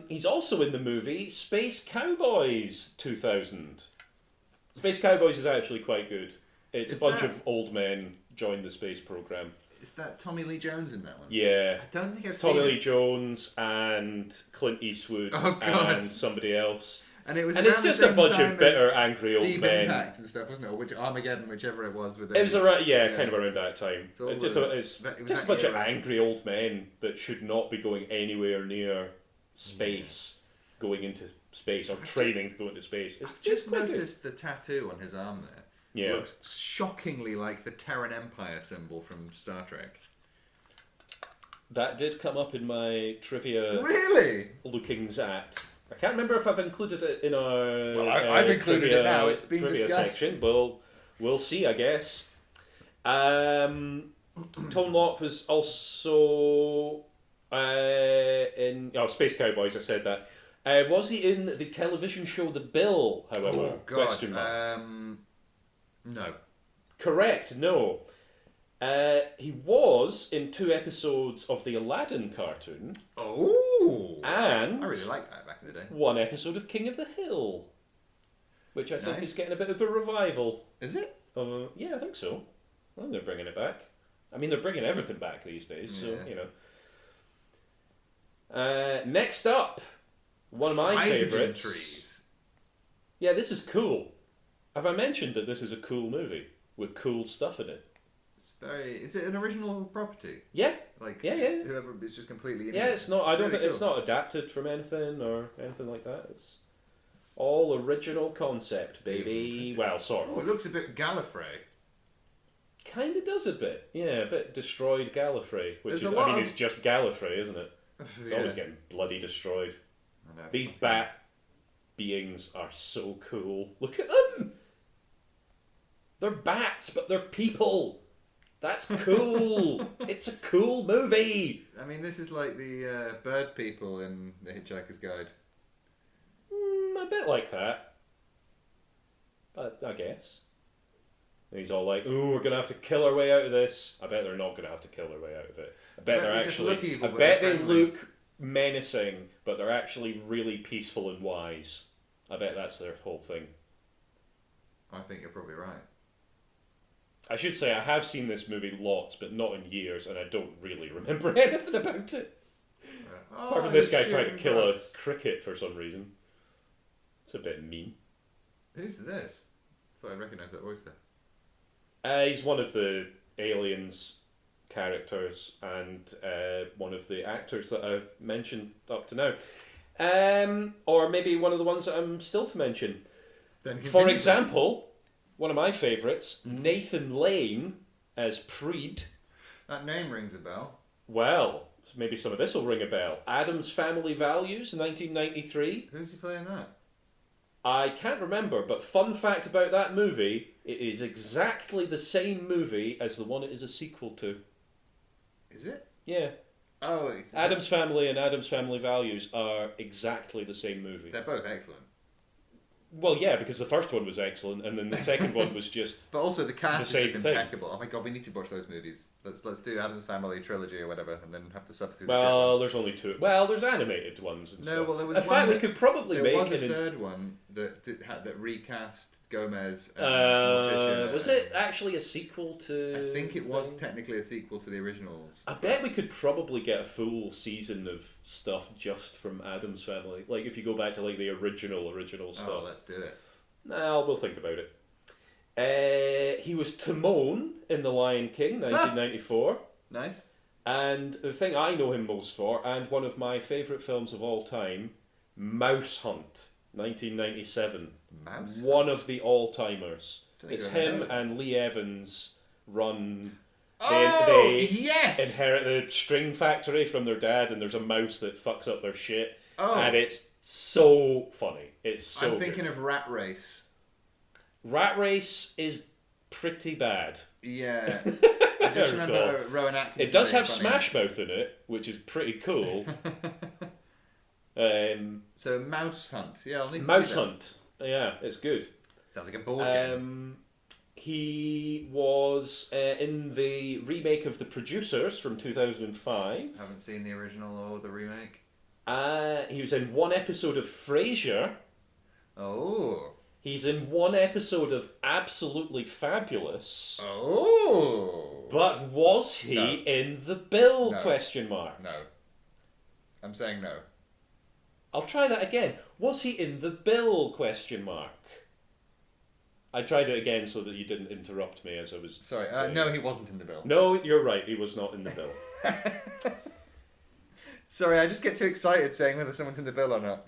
[SPEAKER 1] He's also in the movie Space Cowboys 2000. Space Cowboys is actually quite good. It's a bunch of old men join the space program.
[SPEAKER 2] Is that Tommy Lee Jones in that one?
[SPEAKER 1] Yeah.
[SPEAKER 2] I don't think I've
[SPEAKER 1] Tommy
[SPEAKER 2] seen
[SPEAKER 1] Lee
[SPEAKER 2] it.
[SPEAKER 1] Jones and Clint Eastwood and somebody else.
[SPEAKER 2] And it was.
[SPEAKER 1] And it's just a bunch of bitter, angry old
[SPEAKER 2] Deep
[SPEAKER 1] men.
[SPEAKER 2] Impact and stuff, wasn't it? Or Armageddon, whichever it was. With
[SPEAKER 1] it was around, kind of around that time.
[SPEAKER 2] It's
[SPEAKER 1] just a bunch of angry old men that should not be going anywhere near space, going into space or training to go into space. It's
[SPEAKER 2] I've just
[SPEAKER 1] quite good.
[SPEAKER 2] noticed the tattoo on his arm there.
[SPEAKER 1] Yeah.
[SPEAKER 2] It looks shockingly like the Terran Empire symbol from Star Trek.
[SPEAKER 1] That did come up in my trivia
[SPEAKER 2] Really?
[SPEAKER 1] lookings at. I can't remember if I've included it in our.
[SPEAKER 2] Well, I've included
[SPEAKER 1] trivia,
[SPEAKER 2] it now. It's been
[SPEAKER 1] trivia
[SPEAKER 2] discussed.
[SPEAKER 1] section. We'll see, I guess. Tone Loc was also in Space Cowboys. I said that. Was he in the television show The Bill? However,
[SPEAKER 2] Oh God.
[SPEAKER 1] question mark.
[SPEAKER 2] No.
[SPEAKER 1] Correct. No. He was in 2 episodes of the Aladdin cartoon.
[SPEAKER 2] Oh.
[SPEAKER 1] And
[SPEAKER 2] I really liked that back in the day.
[SPEAKER 1] 1 episode of King of the Hill, which I think
[SPEAKER 2] Nice.
[SPEAKER 1] is getting a bit of a revival.
[SPEAKER 2] Is it?
[SPEAKER 1] Yeah, I think so. I think they're bringing it back. I mean, they're bringing everything back these days, so,
[SPEAKER 2] Yeah.
[SPEAKER 1] Next up, one of my
[SPEAKER 2] Hydrogen
[SPEAKER 1] favourites.
[SPEAKER 2] trees.
[SPEAKER 1] Yeah, this is cool. Have I mentioned that this is a cool movie with cool stuff in it?
[SPEAKER 2] It's very. Is it an original property?
[SPEAKER 1] Yeah.
[SPEAKER 2] Like
[SPEAKER 1] Yeah.
[SPEAKER 2] whoever is just completely.
[SPEAKER 1] Yeah, it's not. I don't think
[SPEAKER 2] really
[SPEAKER 1] it's not adapted from anything or anything like that. It's all original concept, baby. Well, sort
[SPEAKER 2] Oh, it
[SPEAKER 1] of.
[SPEAKER 2] looks a bit Gallifrey.
[SPEAKER 1] Kind of does a bit. Yeah, a bit destroyed Gallifrey, which
[SPEAKER 2] There's
[SPEAKER 1] is.
[SPEAKER 2] a lot
[SPEAKER 1] I mean,
[SPEAKER 2] of-
[SPEAKER 1] it's just Gallifrey, isn't it? It's
[SPEAKER 2] Yeah.
[SPEAKER 1] always getting bloody destroyed.
[SPEAKER 2] I know,
[SPEAKER 1] These
[SPEAKER 2] fucking-
[SPEAKER 1] bat beings are so cool. Look at them. They're bats, but they're people. That's cool. It's a cool movie.
[SPEAKER 2] I mean, this is like the bird people in The Hitchhiker's Guide.
[SPEAKER 1] A bit like that. I guess. And he's all like, "Ooh, we're gonna have to kill our way out of this." I bet they're not gonna have to kill their way out of it. I bet they're
[SPEAKER 2] they just
[SPEAKER 1] actually.
[SPEAKER 2] look evil,
[SPEAKER 1] I
[SPEAKER 2] but
[SPEAKER 1] bet
[SPEAKER 2] they're
[SPEAKER 1] they
[SPEAKER 2] friendly.
[SPEAKER 1] look menacing, but they're actually really peaceful and wise. I bet that's their whole thing.
[SPEAKER 2] I think you're probably right.
[SPEAKER 1] I should say I have seen this movie lots, but not in years, and I don't really remember anything about it. Apart from this guy trying to kill a cricket for some reason. It's a bit mean.
[SPEAKER 2] Who's this? I thought I recognised that voice there.
[SPEAKER 1] He's one of the Aliens characters and one of the actors that I've mentioned up to now. Or maybe one of the ones that I'm still to mention.
[SPEAKER 3] Then
[SPEAKER 1] For example, one of my favourites, Nathan Lane as Preed.
[SPEAKER 2] That name rings a bell.
[SPEAKER 1] Well, maybe some of this will ring a bell. Addams Family Values, 1993.
[SPEAKER 2] Who's he playing that?
[SPEAKER 1] I can't remember, but fun fact about that movie, it is exactly the same movie as the one it is a sequel to.
[SPEAKER 2] Is it?
[SPEAKER 1] Yeah.
[SPEAKER 2] Oh,
[SPEAKER 1] Addams Family and Addams Family Values are exactly the same movie.
[SPEAKER 2] They're both excellent.
[SPEAKER 1] Well, yeah, because the first one was excellent, and then the second one was just.
[SPEAKER 2] But also the cast
[SPEAKER 1] the
[SPEAKER 2] is
[SPEAKER 1] same
[SPEAKER 2] just impeccable. Oh my god, we need to watch those movies. Let's do Addams Family trilogy or whatever, and then have to suffer through.
[SPEAKER 1] Well, there's only two. Well, there's animated ones and stuff.
[SPEAKER 2] Well, there was
[SPEAKER 1] in fact, we could probably make.
[SPEAKER 2] There was a third one that recast Gomez. And Morticia.
[SPEAKER 1] Was it actually a sequel to?
[SPEAKER 2] I think it was technically a sequel to the originals.
[SPEAKER 1] I bet we could probably get a full season of stuff just from Addams Family. Like if you go back to like the original stuff.
[SPEAKER 2] Oh, let's do it.
[SPEAKER 1] No, we'll think about it. He was Timon in The Lion King, 1994.
[SPEAKER 2] Nice.
[SPEAKER 1] And the thing I know him most for, and one of my favourite films of all time, Mouse Hunt, 1997.
[SPEAKER 2] Mouse
[SPEAKER 1] One of the all-timers. It's him
[SPEAKER 2] know.
[SPEAKER 1] and Lee Evans run...
[SPEAKER 2] They
[SPEAKER 1] inherit the string factory from their dad, and there's a mouse that fucks up their shit.
[SPEAKER 2] Oh.
[SPEAKER 1] And it's so funny. It's so
[SPEAKER 2] I'm thinking
[SPEAKER 1] good.
[SPEAKER 2] of Rat Race.
[SPEAKER 1] Rat Race is pretty bad.
[SPEAKER 2] Yeah. I just remember Rowan Atkinson.
[SPEAKER 1] It does have
[SPEAKER 2] funny.
[SPEAKER 1] Smash Mouth in it, which is pretty cool.
[SPEAKER 2] So Mouse Hunt. Yeah, I'll need to
[SPEAKER 1] Mouse
[SPEAKER 2] see that.
[SPEAKER 1] Hunt. Yeah, it's good.
[SPEAKER 2] Sounds like a board game.
[SPEAKER 1] He was in the remake of The Producers from 2005.
[SPEAKER 2] Haven't seen the original or the remake.
[SPEAKER 1] He was in one episode of Frasier.
[SPEAKER 2] Oh.
[SPEAKER 1] He's in one episode of Absolutely Fabulous.
[SPEAKER 2] Oh.
[SPEAKER 1] But was he
[SPEAKER 2] No.
[SPEAKER 1] in The Bill?
[SPEAKER 2] No.
[SPEAKER 1] Question mark.
[SPEAKER 2] No. I'm saying no.
[SPEAKER 1] I'll try that again. Was he in The Bill? Question mark. I tried it again so that you didn't interrupt me as I was...
[SPEAKER 2] Sorry. No, he wasn't in the bill.
[SPEAKER 1] No, you're right. He was not in The Bill.
[SPEAKER 2] Sorry, I just get too excited saying whether someone's in the bill or not.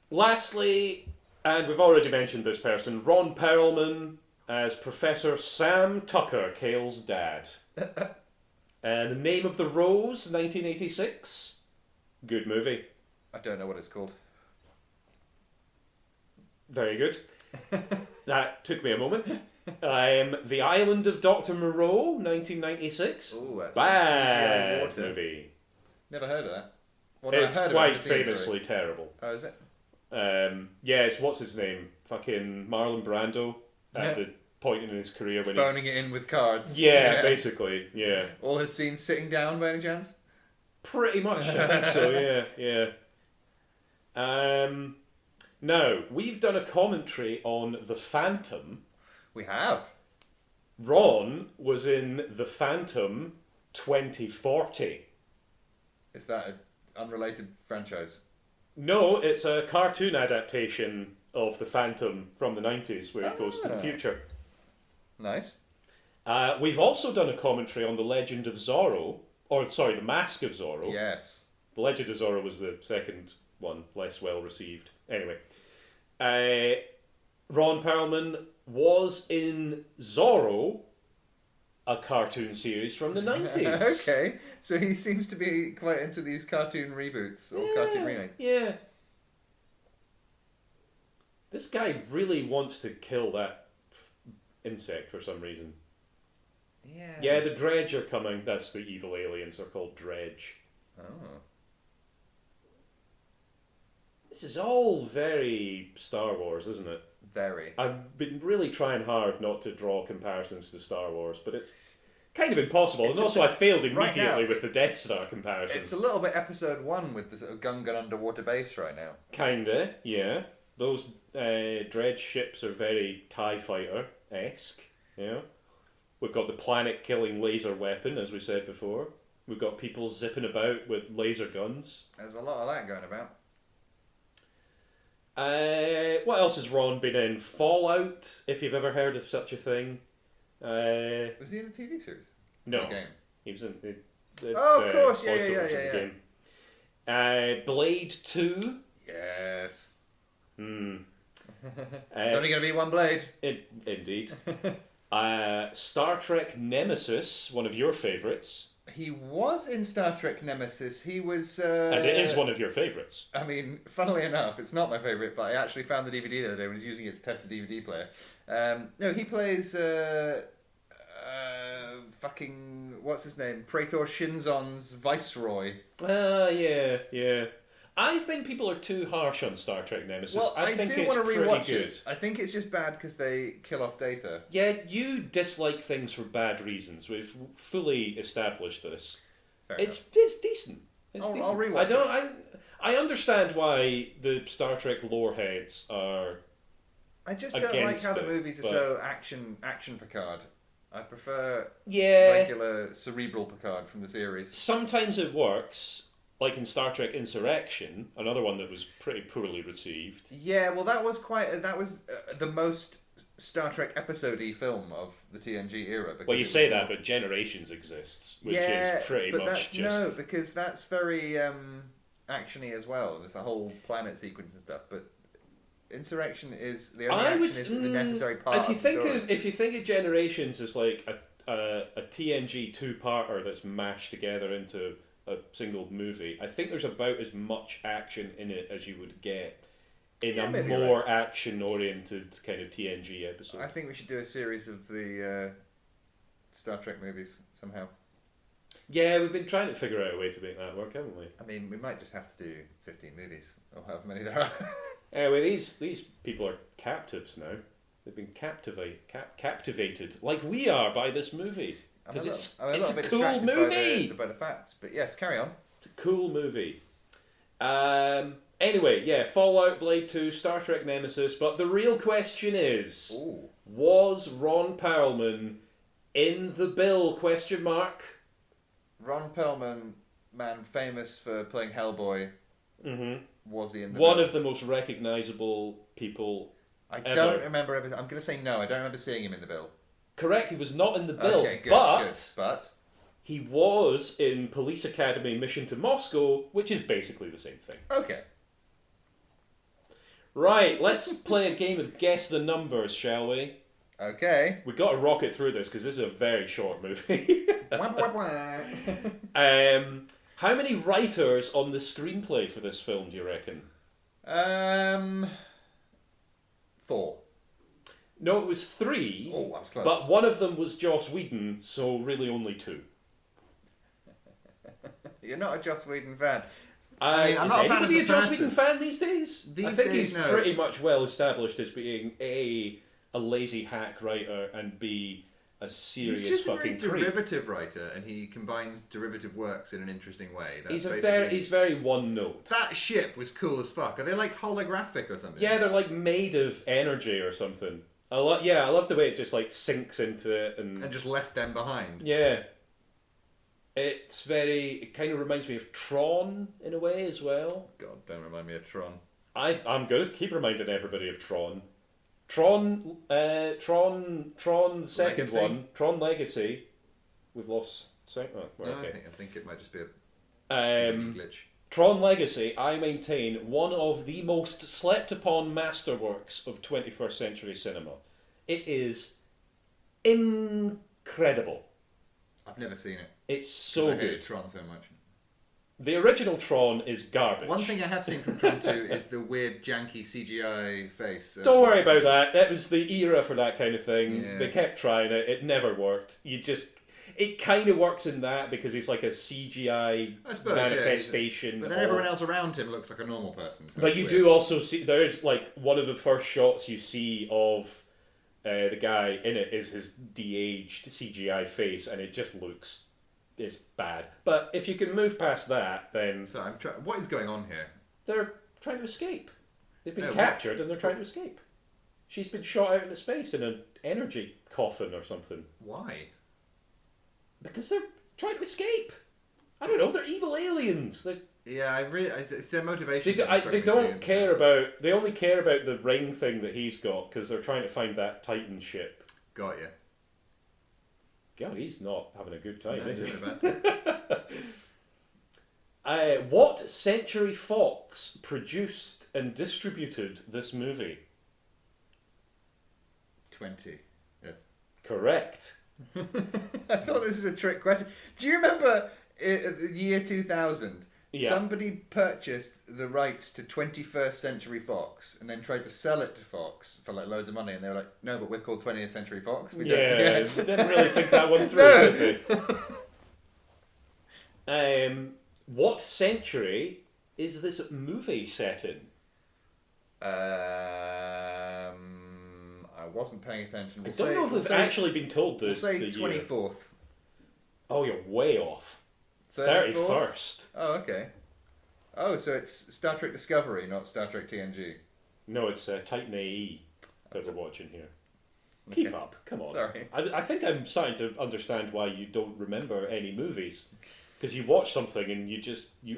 [SPEAKER 1] Lastly, and we've already mentioned this person, Ron Perlman as Professor Sam Tucker, Cale's dad. And The Name of the Rose, 1986. Good movie.
[SPEAKER 2] I don't know what it's called.
[SPEAKER 1] Very good. That took me a moment. The Island of Dr. Moreau, 1996.
[SPEAKER 2] Oh, that's
[SPEAKER 1] bad movie.
[SPEAKER 2] Never heard of that. Well,
[SPEAKER 1] It's quite famously terrible.
[SPEAKER 2] Oh, is it?
[SPEAKER 1] Yeah, it's what's his name? Fucking Marlon Brando at the point in his career when
[SPEAKER 2] phoning it in with cards.
[SPEAKER 1] Yeah, basically, yeah.
[SPEAKER 2] All his scenes sitting down by any chance?
[SPEAKER 1] Pretty much, I think so, yeah. Now, we've done a commentary on The Phantom.
[SPEAKER 2] We have.
[SPEAKER 1] Ron was in The Phantom 2040.
[SPEAKER 2] Is that an unrelated franchise?
[SPEAKER 1] No, it's a cartoon adaptation of The Phantom from the 90s where it goes to the future.
[SPEAKER 2] Nice.
[SPEAKER 1] We've also done a commentary on The Legend of Zorro. The Mask of Zorro.
[SPEAKER 2] Yes.
[SPEAKER 1] The Legend of Zorro was the second one, less well received. Anyway. Ron Perlman was in Zorro, a cartoon series from the 90s.
[SPEAKER 2] Okay, so he seems to be quite into these cartoon reboots or cartoon remakes.
[SPEAKER 1] Yeah. This guy really wants to kill that insect for some reason.
[SPEAKER 2] Yeah.
[SPEAKER 1] Yeah, the Dredge are coming. That's the evil aliens. They're called Dredge.
[SPEAKER 2] Oh.
[SPEAKER 1] This is all very Star Wars, isn't it?
[SPEAKER 2] Very.
[SPEAKER 1] I've been really trying hard not to draw comparisons to Star Wars, but it's kind of impossible. And also I failed immediately with the Death Star comparison.
[SPEAKER 2] It's a little bit episode 1 with the sort of Gungan underwater base right now.
[SPEAKER 1] Kinda, yeah. Those Dredge ships are very TIE Fighter-esque, yeah. We've got the planet-killing laser weapon, as we said before. We've got people zipping about with laser guns.
[SPEAKER 2] There's a lot of that going about.
[SPEAKER 1] What else has Ron been in? Fallout, if you've ever heard of such a thing.
[SPEAKER 2] Was he in the TV series?
[SPEAKER 1] No.
[SPEAKER 2] The game?
[SPEAKER 1] He was in
[SPEAKER 2] of course, yeah.
[SPEAKER 1] game. Blade 2.
[SPEAKER 2] Yes.
[SPEAKER 3] It's only going to be one blade.
[SPEAKER 1] Indeed. Star Trek Nemesis, one of your favourites.
[SPEAKER 3] He was in Star Trek Nemesis. He was...
[SPEAKER 1] and it is one of your favourites.
[SPEAKER 3] I mean, funnily enough, it's not my favourite, but I actually found the DVD the other day when I was using it to test the DVD player. No, he plays... fucking... What's his name? Praetor Shinzon's Viceroy.
[SPEAKER 1] Yeah. I think people are too harsh on Star Trek Nemesis.
[SPEAKER 3] Well,
[SPEAKER 1] I think
[SPEAKER 3] do
[SPEAKER 1] it's
[SPEAKER 3] want to
[SPEAKER 1] pretty
[SPEAKER 3] rewatch
[SPEAKER 1] good.
[SPEAKER 3] it. I think it's just bad because they kill off Data.
[SPEAKER 1] Yeah, you dislike things for bad reasons. We've fully established this. It's decent. It's decent.
[SPEAKER 3] I'll rewatch it.
[SPEAKER 1] I understand why the Star Trek lore heads are.
[SPEAKER 3] I just don't like how the movies are so action Picard. I prefer regular cerebral Picard from the series.
[SPEAKER 1] Sometimes it works. Like in Star Trek Insurrection, another one that was pretty poorly received.
[SPEAKER 3] Yeah, well, that was the most Star Trek episode-y film of the TNG era.
[SPEAKER 1] Well, you say that, but Generations exists, which is pretty much
[SPEAKER 3] that's,
[SPEAKER 1] just...
[SPEAKER 3] No, because that's very action-y as well. There's a whole planet sequence and stuff, but Insurrection is the only action isn't the necessary part.
[SPEAKER 1] If you think of Generations as like a TNG two-parter that's mashed together into a single movie, I think there's about as much action in it as you would get in a more action-oriented kind of TNG episode.
[SPEAKER 3] I think we should do a series of the Star Trek movies somehow.
[SPEAKER 1] Yeah, we've been trying to figure out a way to make that work, haven't we?
[SPEAKER 3] I mean, we might just have to do 15 movies, or however many there are.
[SPEAKER 1] Anyway, these people are captives now. They've been captivated, like we are, by this movie. Because it's a cool movie!
[SPEAKER 3] By the facts, but yes, carry on.
[SPEAKER 1] It's a cool movie. Anyway, yeah, Fallout, Blade 2, Star Trek Nemesis, but the real question is, was Ron Perlman in the bill, ?
[SPEAKER 3] Ron Perlman, man famous for playing Hellboy, was he in the
[SPEAKER 1] One
[SPEAKER 3] bill?
[SPEAKER 1] of the most recognisable people ever.
[SPEAKER 3] Don't remember everything. I'm going to say no, I don't remember seeing him in the bill.
[SPEAKER 1] Correct, he was not in the bill,
[SPEAKER 3] okay, good,
[SPEAKER 1] but he was in Police Academy Mission to Moscow, which is basically the same thing.
[SPEAKER 3] Okay.
[SPEAKER 1] Right, let's play a game of Guess the Numbers, shall we?
[SPEAKER 3] Okay.
[SPEAKER 1] We've got to rocket through this because this is a very short movie. How many writers on the screenplay for this film do you reckon?
[SPEAKER 3] 4.
[SPEAKER 1] No, it was 3.
[SPEAKER 3] Oh, I was close.
[SPEAKER 1] But one of them was Joss Whedon, so really only 2.
[SPEAKER 3] You're not a Joss Whedon fan.
[SPEAKER 1] I'm not a fan of the Joss
[SPEAKER 3] person.
[SPEAKER 1] Whedon fan these days? I think he's
[SPEAKER 3] no.
[SPEAKER 1] pretty much well established as being A, a lazy hack writer, and B, a serious
[SPEAKER 3] He's just
[SPEAKER 1] fucking
[SPEAKER 3] a very
[SPEAKER 1] creep.
[SPEAKER 3] derivative writer, and he combines derivative works in an interesting way.
[SPEAKER 1] He's very one note.
[SPEAKER 3] That ship was cool as fuck. Are they like holographic or something?
[SPEAKER 1] Yeah, they're like made of energy or something. I love the way it just like sinks into it and
[SPEAKER 3] just left them behind.
[SPEAKER 1] Yeah. It kind of reminds me of Tron in a way as well.
[SPEAKER 3] God, don't remind me of Tron.
[SPEAKER 1] I'm going to keep reminding everybody of Tron. Tron, the second
[SPEAKER 3] Legacy?
[SPEAKER 1] one, Tron Legacy. We've lost sight. Oh,
[SPEAKER 3] No,
[SPEAKER 1] okay.
[SPEAKER 3] I think it might just be a glitch.
[SPEAKER 1] Tron Legacy, I maintain, one of the most slept upon masterworks of 21st century cinema. It is incredible.
[SPEAKER 3] I've never seen it.
[SPEAKER 1] It's so
[SPEAKER 3] I
[SPEAKER 1] good.
[SPEAKER 3] hate Tron so much.
[SPEAKER 1] The original Tron is garbage.
[SPEAKER 3] One thing I have seen from Tron 2 is the weird janky CGI face.
[SPEAKER 1] Don't worry about that. That was the era for that kind of thing.
[SPEAKER 3] Yeah.
[SPEAKER 1] They kept trying it. It never worked. It kind of works in that because he's like a CGI manifestation.
[SPEAKER 3] But then everyone else around him looks like a normal person. So
[SPEAKER 1] but you do also see, there's like one of the first shots you see of the guy in it is his de-aged CGI face, and it just looks, it's bad. But if you can move past that, then...
[SPEAKER 3] So what is going on here?
[SPEAKER 1] They're trying to escape. They've been captured and they're trying to escape. She's been shot out into space in an energy coffin or something.
[SPEAKER 3] Why?
[SPEAKER 1] Because they're trying to escape. I don't know. They're evil aliens.
[SPEAKER 3] It's their motivation.
[SPEAKER 1] They don't care about. They only care about the ring thing that he's got because they're trying to find that Titan ship.
[SPEAKER 3] Got you.
[SPEAKER 1] God, he's not having a good time, is he?
[SPEAKER 3] Bad.
[SPEAKER 1] What Century Fox produced and distributed this movie?
[SPEAKER 3] 20. Yeah.
[SPEAKER 1] Correct.
[SPEAKER 3] I thought this was a trick question. Do you remember the year 2000?
[SPEAKER 1] Yeah.
[SPEAKER 3] Somebody purchased the rights to 21st Century Fox and then tried to sell it to Fox for like loads of money, and they were like, "No, but we're called 20th Century Fox." We
[SPEAKER 1] didn't really think that one through, did they? What century is this movie set in?
[SPEAKER 3] I wasn't paying attention.
[SPEAKER 1] I don't know if it's actually been told the
[SPEAKER 3] We'll say
[SPEAKER 1] the
[SPEAKER 3] 24th.
[SPEAKER 1] Year. Oh, you're way off.
[SPEAKER 3] 34th?
[SPEAKER 1] 31st.
[SPEAKER 3] Oh, okay. Oh, so it's Star Trek Discovery, not Star Trek TNG.
[SPEAKER 1] No, it's Titan AE that we're watching here. Keep
[SPEAKER 3] Okay.
[SPEAKER 1] up, come on.
[SPEAKER 3] Sorry.
[SPEAKER 1] I think I'm starting to understand why you don't remember any movies, because you watch something and you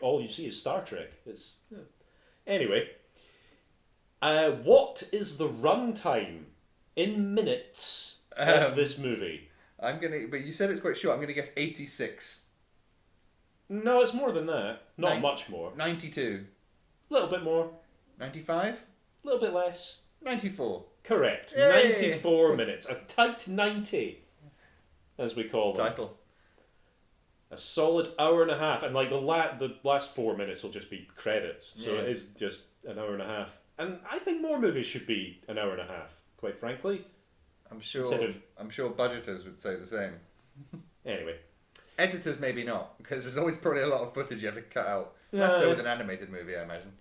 [SPEAKER 1] all you see is Star Trek. It's anyway. What is the runtime in minutes of this movie?
[SPEAKER 3] But you said it's quite short. I'm gonna guess 86.
[SPEAKER 1] No, it's more than that. Not much more.
[SPEAKER 3] 92.
[SPEAKER 1] A little bit more.
[SPEAKER 3] 95.
[SPEAKER 1] A little bit less.
[SPEAKER 3] 94.
[SPEAKER 1] Correct.
[SPEAKER 3] Yay!
[SPEAKER 1] 94 minutes. A tight 90, as we call them.
[SPEAKER 3] Title.
[SPEAKER 1] A solid hour and a half. And like the last 4 minutes will just be credits. So
[SPEAKER 3] Yeah.
[SPEAKER 1] it is just an hour and a half. And I think more movies should be an hour and a half, quite frankly.
[SPEAKER 3] I'm sure budgeters would say the same.
[SPEAKER 1] Anyway.
[SPEAKER 3] Editors maybe not, because there's always probably a lot of footage you have to cut out. That's so with an animated movie, I imagine.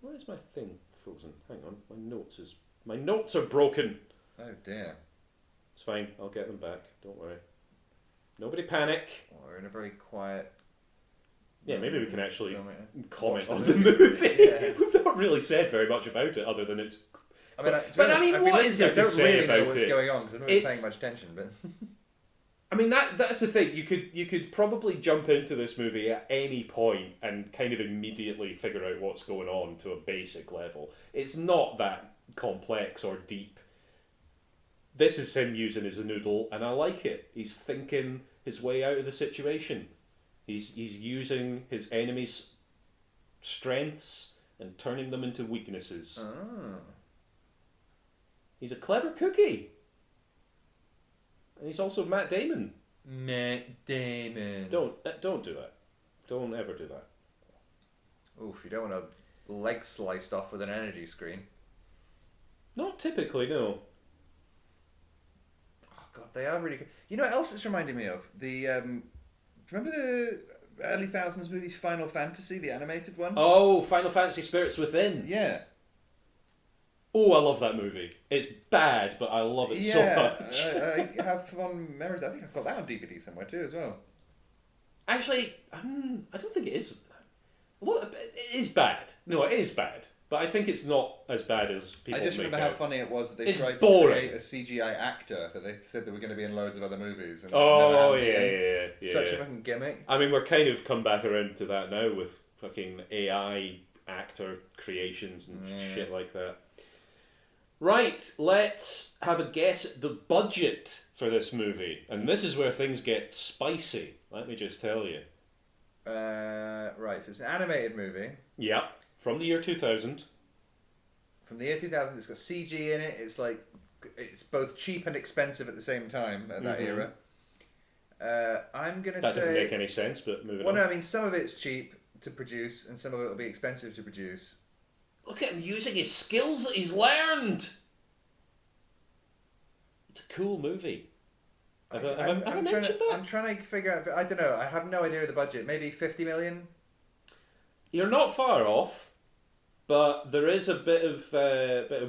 [SPEAKER 1] Where is my thing frozen? Hang on, my notes are broken.
[SPEAKER 3] Oh dear.
[SPEAKER 1] It's fine, I'll get them back. Don't worry. Nobody panic.
[SPEAKER 3] Well, we're in a very quiet.
[SPEAKER 1] Yeah, maybe we can actually comment
[SPEAKER 3] Watch
[SPEAKER 1] on
[SPEAKER 3] the
[SPEAKER 1] the movie.
[SPEAKER 3] Yeah.
[SPEAKER 1] We've not really said very much about it, other than it's.
[SPEAKER 3] I mean,
[SPEAKER 1] what is there to say about
[SPEAKER 3] know what's
[SPEAKER 1] it?
[SPEAKER 3] going on because I'm not really paying much attention. But
[SPEAKER 1] I mean, that's the thing. You could probably jump into this movie at any point and kind of immediately figure out what's going on to a basic level. It's not that complex or deep. This is him using his noodle, and I like it. He's thinking his way out of the situation. He's using his enemies' strengths and turning them into weaknesses.
[SPEAKER 3] oh.
[SPEAKER 1] He's a clever cookie. And he's also Matt Damon.
[SPEAKER 3] Matt Damon.
[SPEAKER 1] Don't do that. Don't ever do that.
[SPEAKER 3] Oof, you don't want a leg sliced off with an energy screen.
[SPEAKER 1] Not typically, no.
[SPEAKER 3] Oh god, they are really good. You know what else it's reminding me of? Remember the early thousands movie Final Fantasy, the animated one?
[SPEAKER 1] Oh, Final Fantasy Spirits Within.
[SPEAKER 3] Yeah.
[SPEAKER 1] Oh, I love that movie. It's bad, but I love it so much.
[SPEAKER 3] I have fond memories. I think I've got that on DVD somewhere too as well.
[SPEAKER 1] Actually, I don't think it is. Well, it is bad. No, it is bad. But I think it's not as bad as people
[SPEAKER 3] I just
[SPEAKER 1] make
[SPEAKER 3] remember how
[SPEAKER 1] out.
[SPEAKER 3] funny it was that they
[SPEAKER 1] It's
[SPEAKER 3] tried
[SPEAKER 1] boring.
[SPEAKER 3] to create a CGI actor that they said they were going to be in loads of other movies. And
[SPEAKER 1] Oh,
[SPEAKER 3] never happened again.
[SPEAKER 1] yeah.
[SPEAKER 3] Such a fucking gimmick.
[SPEAKER 1] I mean, we're kind of come back around to that now with fucking AI actor creations and shit like that. Right, let's have a guess at the budget for this movie. And this is where things get spicy, let me just tell you.
[SPEAKER 3] Right, so it's an animated movie.
[SPEAKER 1] Yeah, from the year 2000.
[SPEAKER 3] From the year 2000, it's got CG in it. It's both cheap and expensive at the same time at that era. I'm going to say...
[SPEAKER 1] That doesn't make any sense, but moving on.
[SPEAKER 3] Well, no, I mean, some of it's cheap to produce and some of it will be expensive to produce.
[SPEAKER 1] Look at him using his skills that he's learned! It's a cool movie. Have I mentioned that?
[SPEAKER 3] I'm trying to figure out... I don't know. I have no idea of the budget. Maybe 50 million?
[SPEAKER 1] You're not far off, but there is a bit of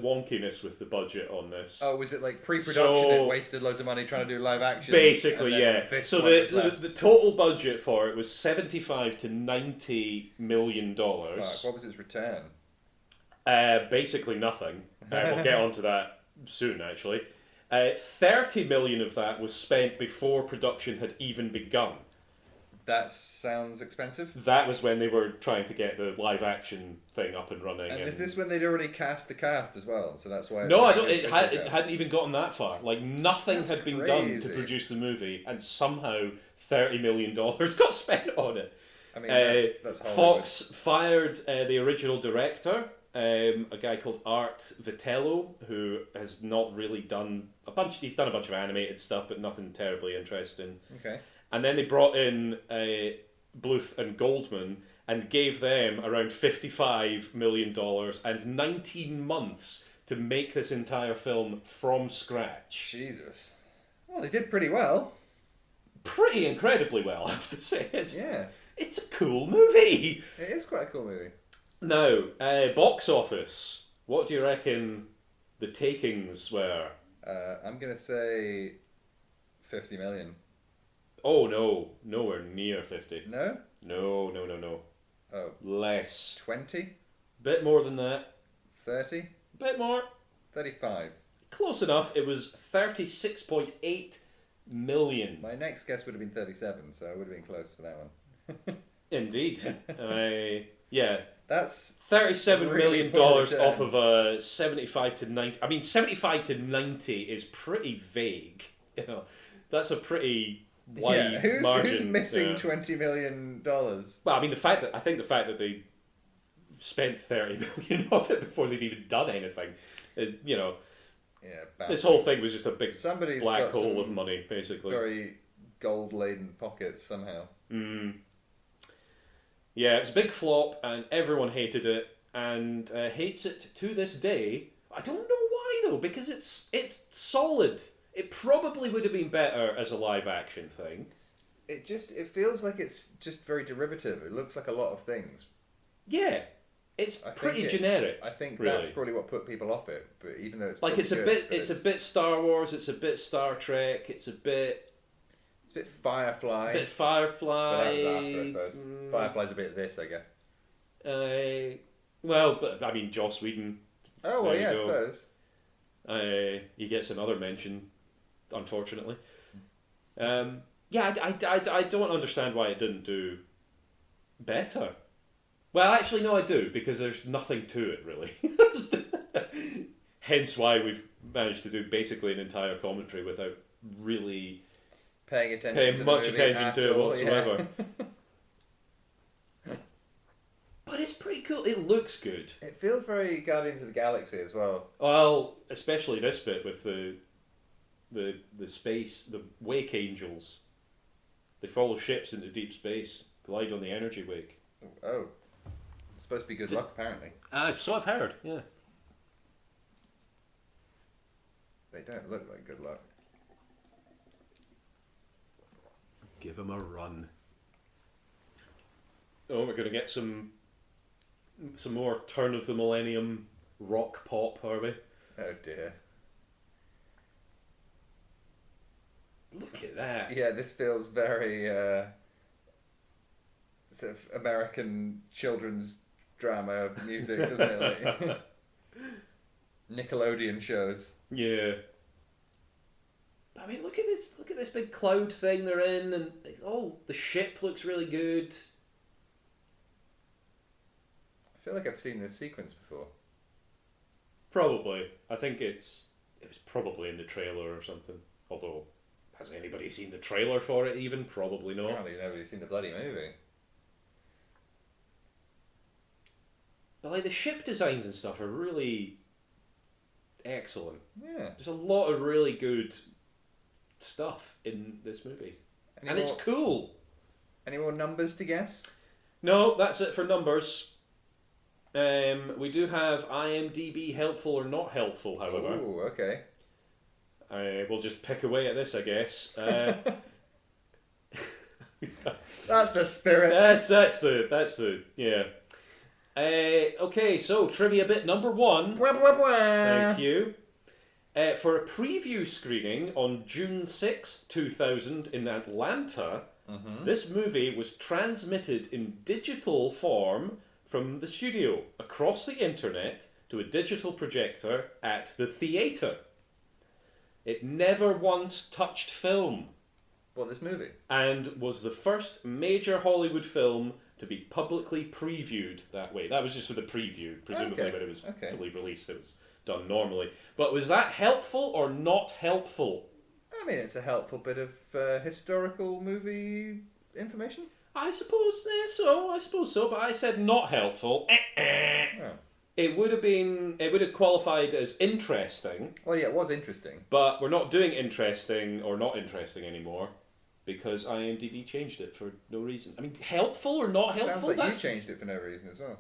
[SPEAKER 1] wonkiness with the budget on this.
[SPEAKER 3] Oh, was it like pre-production?
[SPEAKER 1] So-
[SPEAKER 3] It wasted loads of money trying to do live action.
[SPEAKER 1] Basically,
[SPEAKER 3] and then
[SPEAKER 1] yeah.
[SPEAKER 3] this
[SPEAKER 1] So
[SPEAKER 3] one was less.
[SPEAKER 1] the total budget for it was $75 to $90 million.
[SPEAKER 3] Fuck, what was its return?
[SPEAKER 1] Basically nothing. We'll get onto that soon, actually. 30 million of that was spent before production had even begun.
[SPEAKER 3] That sounds expensive.
[SPEAKER 1] That was when they were trying to get the live action thing up and running.
[SPEAKER 3] And is this when they'd already cast the cast as well? So that's why.
[SPEAKER 1] No, I don't. It hadn't even gotten that far. Like nothing
[SPEAKER 3] That's
[SPEAKER 1] had been done to
[SPEAKER 3] crazy.
[SPEAKER 1] produce the movie, and somehow $30 million got spent on it.
[SPEAKER 2] I mean, that's
[SPEAKER 1] Fox fired the original director, a guy called Art Vitello, who has not really done a bunch. He's done a bunch of animated stuff, but nothing terribly interesting.
[SPEAKER 2] Okay.
[SPEAKER 1] And then they brought in Bluth and Goldman and gave them around $55 million and 19 months to make this entire film from scratch.
[SPEAKER 2] Jesus. Well, they did pretty well.
[SPEAKER 1] Pretty incredibly well, I have to say.
[SPEAKER 2] Yeah.
[SPEAKER 1] It's a cool movie.
[SPEAKER 2] It is quite a cool movie.
[SPEAKER 1] Now, box office. What do you reckon the takings were?
[SPEAKER 2] I'm going to say 50 million.
[SPEAKER 1] Oh, no. Nowhere near 50.
[SPEAKER 2] No?
[SPEAKER 1] No.
[SPEAKER 2] Oh.
[SPEAKER 1] Less.
[SPEAKER 2] 20?
[SPEAKER 1] Bit more than that.
[SPEAKER 2] 30?
[SPEAKER 1] Bit more.
[SPEAKER 2] 35.
[SPEAKER 1] Close enough. It was 36.8 million.
[SPEAKER 2] My next guess would have been 37, so I would have been close for that one.
[SPEAKER 1] Indeed. Yeah.
[SPEAKER 2] That's
[SPEAKER 1] $37
[SPEAKER 2] really
[SPEAKER 1] million
[SPEAKER 2] poor
[SPEAKER 1] off of a 75 to 90. I mean, 75 to 90 is pretty vague. You know, that's a pretty wide margin.
[SPEAKER 2] Who's missing $20 million?
[SPEAKER 1] Well, I mean, I think the fact that they spent 30 million of it before they'd even done anything is, you know, this whole thing was just a big black hole of money, basically.
[SPEAKER 2] Very gold-laden pockets somehow.
[SPEAKER 1] Yeah, it was a big flop, and everyone hated it, and hates it to this day. I don't know why though, because it's solid. It probably would have been better as a live action thing.
[SPEAKER 2] It feels like it's just very derivative. It looks like a lot of things.
[SPEAKER 1] Yeah, it's pretty generic.
[SPEAKER 2] I think
[SPEAKER 1] really.
[SPEAKER 2] That's probably what put people off it. But even though it's
[SPEAKER 1] like it's a bit Star Wars, it's a bit Star Trek, it's a bit
[SPEAKER 2] Firefly.
[SPEAKER 1] But that was after,
[SPEAKER 2] I suppose. Firefly's a bit of this, I guess.
[SPEAKER 1] Well, but I mean, Joss Whedon.
[SPEAKER 2] Oh well, yeah, I suppose.
[SPEAKER 1] He gets another mention, unfortunately. Yeah, I don't understand why it didn't do better. Well, actually, no, I do, because there's nothing to it, really. Hence why we've managed to do basically an entire commentary without really
[SPEAKER 2] paying
[SPEAKER 1] much attention to it whatsoever.
[SPEAKER 2] Yeah.
[SPEAKER 1] But it's pretty cool. It looks good.
[SPEAKER 2] It feels very Guardians of the Galaxy as well.
[SPEAKER 1] Well, especially this bit with the space, the wake angels. They follow ships into deep space, glide on the energy wake.
[SPEAKER 2] Oh. It's supposed to be good luck, apparently.
[SPEAKER 1] So I've heard, yeah.
[SPEAKER 2] They don't look like good luck.
[SPEAKER 1] Give him a run. Oh, we're going to get some more turn of the millennium rock pop, are we?
[SPEAKER 2] Oh dear.
[SPEAKER 1] Look at that.
[SPEAKER 2] Yeah, this feels very sort of American children's drama music, doesn't it? Like Nickelodeon shows.
[SPEAKER 1] Yeah. I mean, look at this big cloud thing they're in, and the ship looks really good.
[SPEAKER 2] I feel like I've seen this sequence before.
[SPEAKER 1] Probably. I think it was probably in the trailer or something. Although, has anybody seen the trailer for it even? Probably not.
[SPEAKER 2] Apparently nobody's seen the bloody movie.
[SPEAKER 1] But like the ship designs and stuff are really excellent.
[SPEAKER 2] Yeah.
[SPEAKER 1] There's a lot of really good stuff in this movie. It's cool.
[SPEAKER 2] Any more numbers to guess?
[SPEAKER 1] No, that's it for numbers. We do have IMDb helpful or not helpful, however.
[SPEAKER 2] Oh, okay.
[SPEAKER 1] We'll just pick away at this, I guess.
[SPEAKER 2] That's the spirit.
[SPEAKER 1] That's the yeah. Okay, so trivia bit number 1. Thank you. For a preview screening on June 6, 2000 in Atlanta, this movie was transmitted in digital form from the studio across the internet to a digital projector at the theatre. It never once touched film.
[SPEAKER 2] What, this movie?
[SPEAKER 1] And was the first major Hollywood film to be publicly previewed that way. That was just for the preview, presumably when it was fully released. It was done normally. But was that helpful or not helpful?
[SPEAKER 2] I mean, it's a helpful bit of historical movie information.
[SPEAKER 1] I suppose so, but I said not helpful.
[SPEAKER 3] Oh.
[SPEAKER 1] It would have qualified as interesting.
[SPEAKER 3] Well, yeah, it was interesting.
[SPEAKER 1] But we're not doing interesting or not interesting anymore because IMDb changed it for no reason. I mean, helpful or not helpful?
[SPEAKER 3] Sounds like you changed it for no reason as well.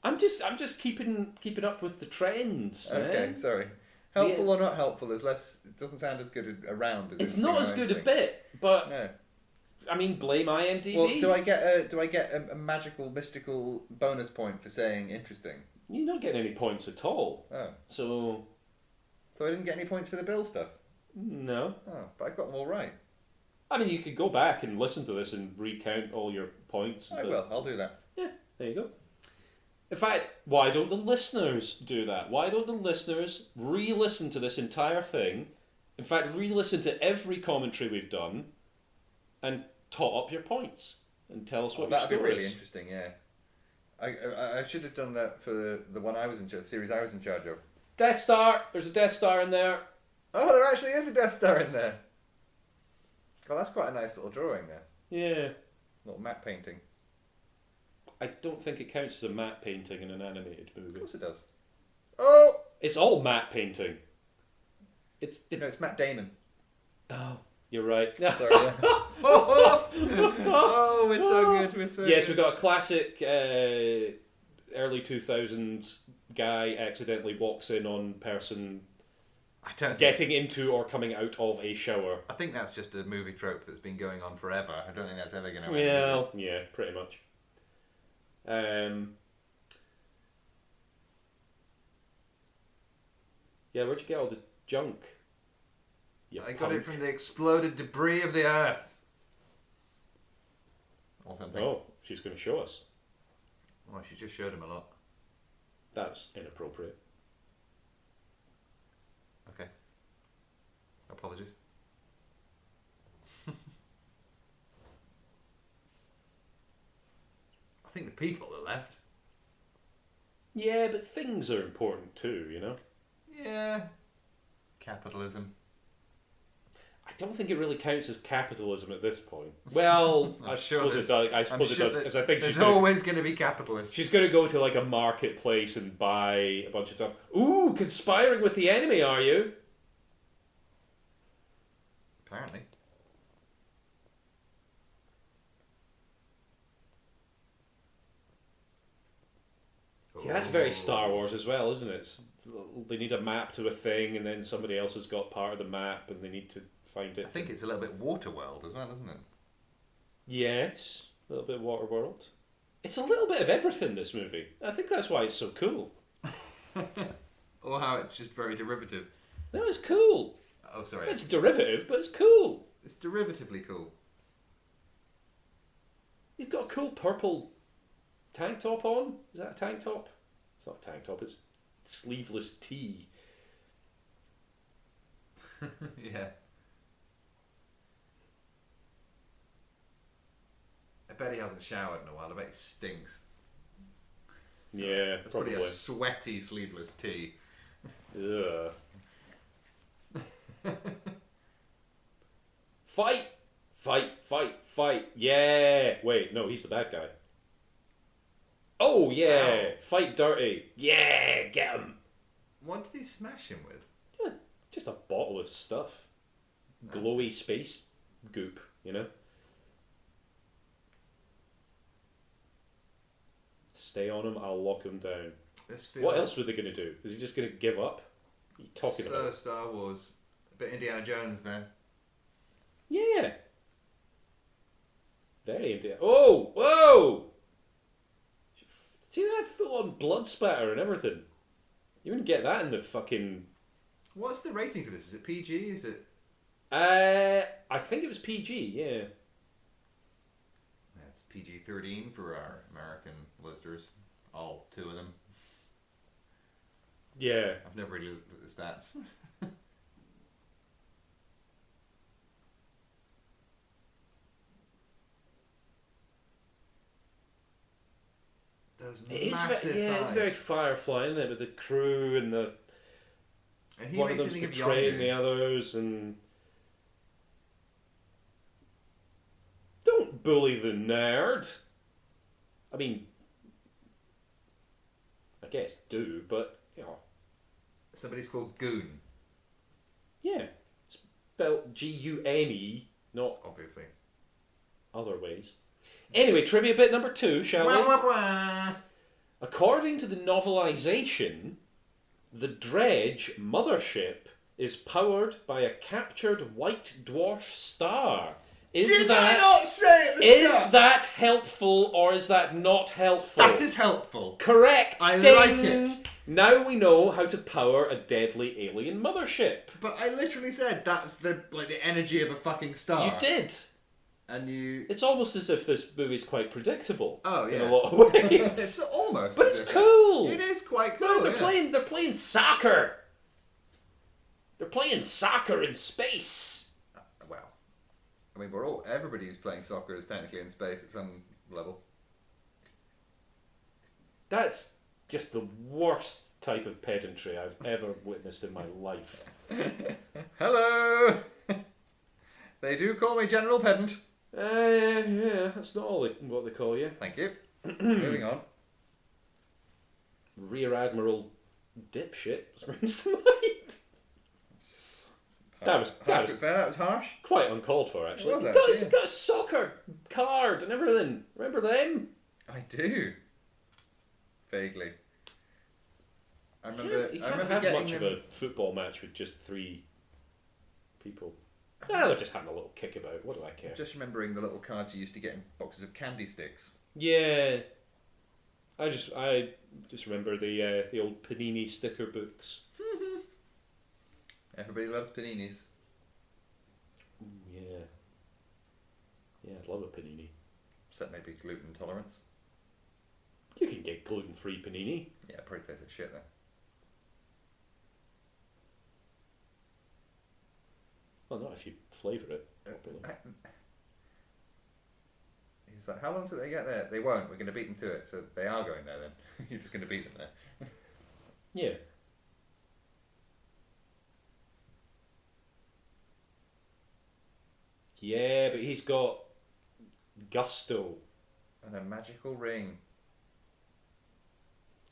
[SPEAKER 1] I'm just keeping up with the trends.
[SPEAKER 3] Okay,
[SPEAKER 1] man.
[SPEAKER 3] sorry. Helpful or not helpful is less. It doesn't sound as good around as.
[SPEAKER 1] It's not as good a bit, but
[SPEAKER 3] no.
[SPEAKER 1] I mean, blame IMDb.
[SPEAKER 3] Well, do I get a magical, mystical bonus point for saying interesting?
[SPEAKER 1] You're not getting any points at all.
[SPEAKER 3] Oh.
[SPEAKER 1] So
[SPEAKER 3] I didn't get any points for the Bill stuff?
[SPEAKER 1] No.
[SPEAKER 3] Oh, but I got them all right.
[SPEAKER 1] I mean, you could go back and listen to this and recount all your points.
[SPEAKER 3] I will. I'll do that.
[SPEAKER 1] Yeah, there you go. In fact, why don't the listeners do that? Why don't the listeners re-listen to this entire thing? In fact, re-listen to every commentary we've done and tot up your points and tell us what your score is.
[SPEAKER 3] That'd be really interesting, yeah. I should have done that for the one I was in charge, the series I was in charge of.
[SPEAKER 1] Death Star! There's a Death Star in there.
[SPEAKER 3] Oh, there actually is a Death Star in there. Oh, that's quite a nice little drawing there.
[SPEAKER 1] Yeah.
[SPEAKER 3] Little matte painting.
[SPEAKER 1] I don't think it counts as a matte painting in an animated movie.
[SPEAKER 3] Of course it does. Oh!
[SPEAKER 1] It's all matte painting.
[SPEAKER 3] No, it's Matt Damon.
[SPEAKER 1] Oh, you're right.
[SPEAKER 3] Sorry, yeah. Oh, we're so good. We're so
[SPEAKER 1] yes,
[SPEAKER 3] good.
[SPEAKER 1] we've got a classic early 2000s guy accidentally walks in on person getting into or coming out of a shower.
[SPEAKER 3] I think that's just a movie trope that's been going on forever. I don't think that's ever going to end.
[SPEAKER 1] Well, yeah, pretty much. Yeah, where'd you get all the junk?
[SPEAKER 3] I got it from the exploded debris of the Earth. Or something.
[SPEAKER 1] Oh, she's going to show us.
[SPEAKER 3] Oh, she just showed him a lot.
[SPEAKER 1] That's inappropriate.
[SPEAKER 3] Okay. Apologies. I think the people are left.
[SPEAKER 1] Yeah, but things are important too, you know?
[SPEAKER 3] Yeah. Capitalism.
[SPEAKER 1] I don't think it really counts as capitalism at this point. Well, I suppose it does. I suppose it does because I think
[SPEAKER 3] there's always going to be capitalists.
[SPEAKER 1] She's going to go to like a marketplace and buy a bunch of stuff. Ooh, conspiring with the enemy, are you?
[SPEAKER 3] Apparently.
[SPEAKER 1] See, that's very Star Wars as well, isn't it? They need a map to a thing, and then somebody else has got part of the map, and they need to find it.
[SPEAKER 3] I think it's a little bit Waterworld as well, isn't it?
[SPEAKER 1] Yes, a little bit Waterworld. It's a little bit of everything, this movie. I think that's why it's so cool.
[SPEAKER 3] Or how it's just very derivative.
[SPEAKER 1] No, it's cool.
[SPEAKER 3] Oh, sorry.
[SPEAKER 1] It's derivative, but it's cool.
[SPEAKER 3] It's derivatively cool.
[SPEAKER 1] He's got a cool purple tank top on. Is that a tank top? It's not a tank top, it's sleeveless tee.
[SPEAKER 3] Yeah. I bet he hasn't showered in a while. I bet he stinks.
[SPEAKER 1] Yeah,
[SPEAKER 3] That's
[SPEAKER 1] probably.
[SPEAKER 3] Probably a sweaty sleeveless tee.
[SPEAKER 1] Ugh. Fight! Fight, fight, fight. Yeah! Wait, no, he's the bad guy. Oh, yeah! Wow. Fight dirty. Yeah! Get him!
[SPEAKER 3] What did he smash him with?
[SPEAKER 1] Yeah, just a bottle of stuff. Glowy space goop, you know? Stay on him, I'll lock him down. What else were they going to do? Is he just going to give up? What are you talking about?
[SPEAKER 3] Star Wars. A bit Indiana Jones there.
[SPEAKER 1] Yeah. Very Indiana. Oh! Whoa! See that full-on blood spatter and everything? You wouldn't get that in the fucking...
[SPEAKER 3] What's the rating for this? Is it PG? Is it...
[SPEAKER 1] I think it was PG, yeah.
[SPEAKER 3] It's PG-13 for our American listeners. All two of them.
[SPEAKER 1] Yeah.
[SPEAKER 3] I've never really looked at the stats.
[SPEAKER 1] It's very Firefly, isn't it? With the crew and the...
[SPEAKER 3] And
[SPEAKER 1] one of them's betraying the others and... Don't bully the nerd. I mean, I guess do, but, you know.
[SPEAKER 2] Somebody's called Goon.
[SPEAKER 1] Yeah. Spelled Gune, not
[SPEAKER 2] Obviously.
[SPEAKER 1] other ways. Anyway, trivia bit number 2, shall we? According to the novelisation, the Dredge mothership is powered by a captured white dwarf star.
[SPEAKER 3] Did I not say at the
[SPEAKER 1] Is
[SPEAKER 3] start?
[SPEAKER 1] that helpful or is that not helpful?
[SPEAKER 3] That is helpful.
[SPEAKER 1] Correct.
[SPEAKER 3] I
[SPEAKER 1] Ding.
[SPEAKER 3] like it.
[SPEAKER 1] Now we know how to power a deadly alien mothership.
[SPEAKER 3] But I literally said that's the energy of a fucking star.
[SPEAKER 1] You did.
[SPEAKER 3] And you...
[SPEAKER 1] It's almost as if this movie's quite predictable.
[SPEAKER 3] Oh, yeah.
[SPEAKER 1] In a lot of ways.
[SPEAKER 3] It's almost...
[SPEAKER 1] But it's cool.
[SPEAKER 3] It is quite
[SPEAKER 1] No,
[SPEAKER 3] cool,
[SPEAKER 1] they're playing soccer. They're playing soccer in space.
[SPEAKER 2] Well, I mean, everybody who's playing soccer is technically in space at some level.
[SPEAKER 1] That's just the worst type of pedantry I've ever witnessed in my life.
[SPEAKER 2] Hello! They do call me General Pedant.
[SPEAKER 1] Yeah, that's not all what they call you.
[SPEAKER 2] Thank you. Moving on.
[SPEAKER 1] Rear Admiral dipshit springs to mind. That was
[SPEAKER 2] Fair, that was harsh.
[SPEAKER 1] quite uncalled for, actually.
[SPEAKER 2] It was,
[SPEAKER 1] He's
[SPEAKER 2] actually,
[SPEAKER 1] got a soccer card and everything. Remember them?
[SPEAKER 2] I do. Vaguely. I remember.
[SPEAKER 1] You
[SPEAKER 2] I
[SPEAKER 1] can't
[SPEAKER 2] remember
[SPEAKER 1] have
[SPEAKER 2] getting
[SPEAKER 1] much
[SPEAKER 2] them.
[SPEAKER 1] of a football match with just 3 people. Yeah, they're just having a little kick about. What do I care?
[SPEAKER 2] Just remembering the little cards you used to get in boxes of candy sticks.
[SPEAKER 1] Yeah. I just remember the old Panini sticker books.
[SPEAKER 2] Everybody loves paninis.
[SPEAKER 1] Yeah. Yeah, I'd love a panini.
[SPEAKER 2] Except maybe gluten intolerance.
[SPEAKER 1] You can get gluten-free panini.
[SPEAKER 2] Yeah, probably tastes like shit though.
[SPEAKER 1] Well, not if you flavour it properly.
[SPEAKER 2] He's like, how long till they get there? They won't. We're going to beat them to it. So they are going there then. You're just going to beat them there.
[SPEAKER 1] Yeah. Yeah, but he's got gusto.
[SPEAKER 2] And a magical ring.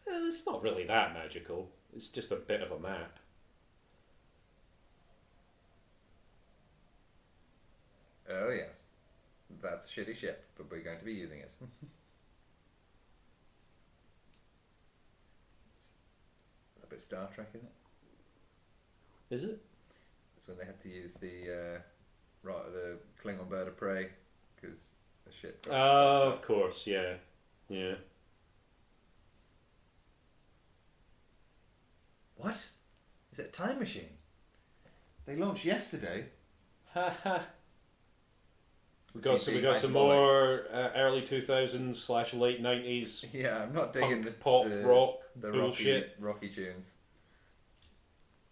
[SPEAKER 1] It's not really that magical. It's just a bit of a map.
[SPEAKER 2] Oh yes. That's a shitty ship, but we're going to be using it. A bit Star Trek, isn't it?
[SPEAKER 1] Is it?
[SPEAKER 2] It's when they had to use the Klingon bird of prey because the ship.
[SPEAKER 1] Oh, of course, yeah. Yeah.
[SPEAKER 2] What? Is it a time machine? They launched yesterday.
[SPEAKER 1] Ha ha. We
[SPEAKER 2] Seems
[SPEAKER 1] got
[SPEAKER 2] to be
[SPEAKER 1] some
[SPEAKER 2] hyperbolic.
[SPEAKER 1] more early 2000s / late 90s
[SPEAKER 2] Yeah, I'm not digging
[SPEAKER 1] punk, pop, rock
[SPEAKER 2] the
[SPEAKER 1] bullshit.
[SPEAKER 2] rocky tunes.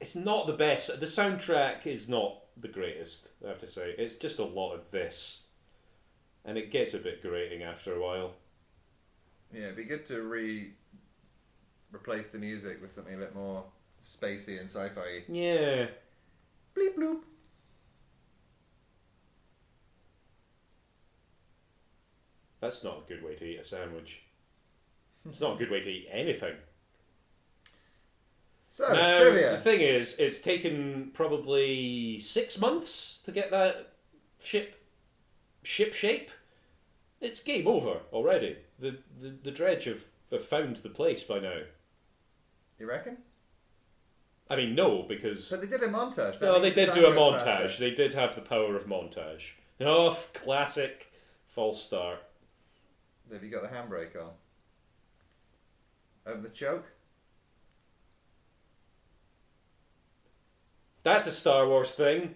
[SPEAKER 1] It's not the best. The soundtrack is not the greatest, I have to say. It's just a lot of this. And it gets a bit grating after a while.
[SPEAKER 2] Yeah, it'd be good to replace the music with something a bit more spacey and sci-fi.
[SPEAKER 1] Yeah.
[SPEAKER 2] Bleep bloop.
[SPEAKER 1] That's not a good way to eat a sandwich. It's not a good way to eat anything.
[SPEAKER 2] So,
[SPEAKER 1] Now,
[SPEAKER 2] trivia.
[SPEAKER 1] the thing is, it's taken probably 6 months to get that ship shape. It's game over already. The Dredge have found the place by now.
[SPEAKER 2] You reckon?
[SPEAKER 1] I mean, no, because...
[SPEAKER 2] But they did a montage. That
[SPEAKER 1] No, they
[SPEAKER 2] means
[SPEAKER 1] did
[SPEAKER 2] time
[SPEAKER 1] do a
[SPEAKER 2] goes
[SPEAKER 1] montage.
[SPEAKER 2] faster.
[SPEAKER 1] They did have the power of montage. Oh, classic false start.
[SPEAKER 2] Have you got the handbrake on? Open the choke.
[SPEAKER 1] That's a Star Wars thing.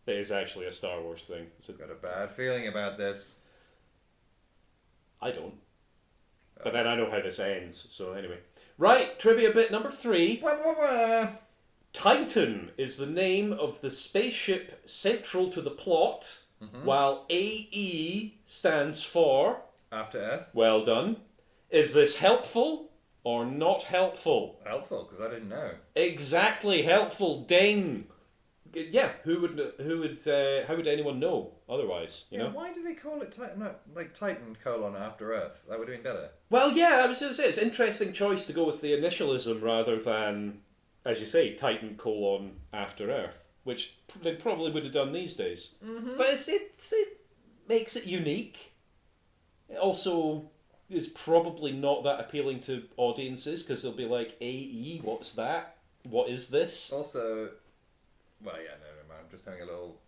[SPEAKER 1] It is actually a Star Wars thing.
[SPEAKER 2] I've got a bad feeling about this.
[SPEAKER 1] I don't. But then I know how this ends, so anyway. Right, trivia bit number 3. Titan is the name of the spaceship central to the plot, while AE stands for...
[SPEAKER 2] After Earth.
[SPEAKER 1] Well done. Is this helpful or not helpful?
[SPEAKER 2] Helpful, because I didn't know.
[SPEAKER 1] Exactly helpful. Ding. Yeah, how would anyone know otherwise? You know?
[SPEAKER 2] Why do they call it Titan colon After Earth? That would have been better.
[SPEAKER 1] Well, yeah, I was going to say it's an interesting choice to go with the initialism rather than, as you say, Titan colon After Earth, which they probably would have done these days. Mm-hmm. But it makes it unique. It also is probably not that appealing to audiences because they'll be like, AE, what's that? What is this?
[SPEAKER 2] Also, well, yeah, no, I'm just having a little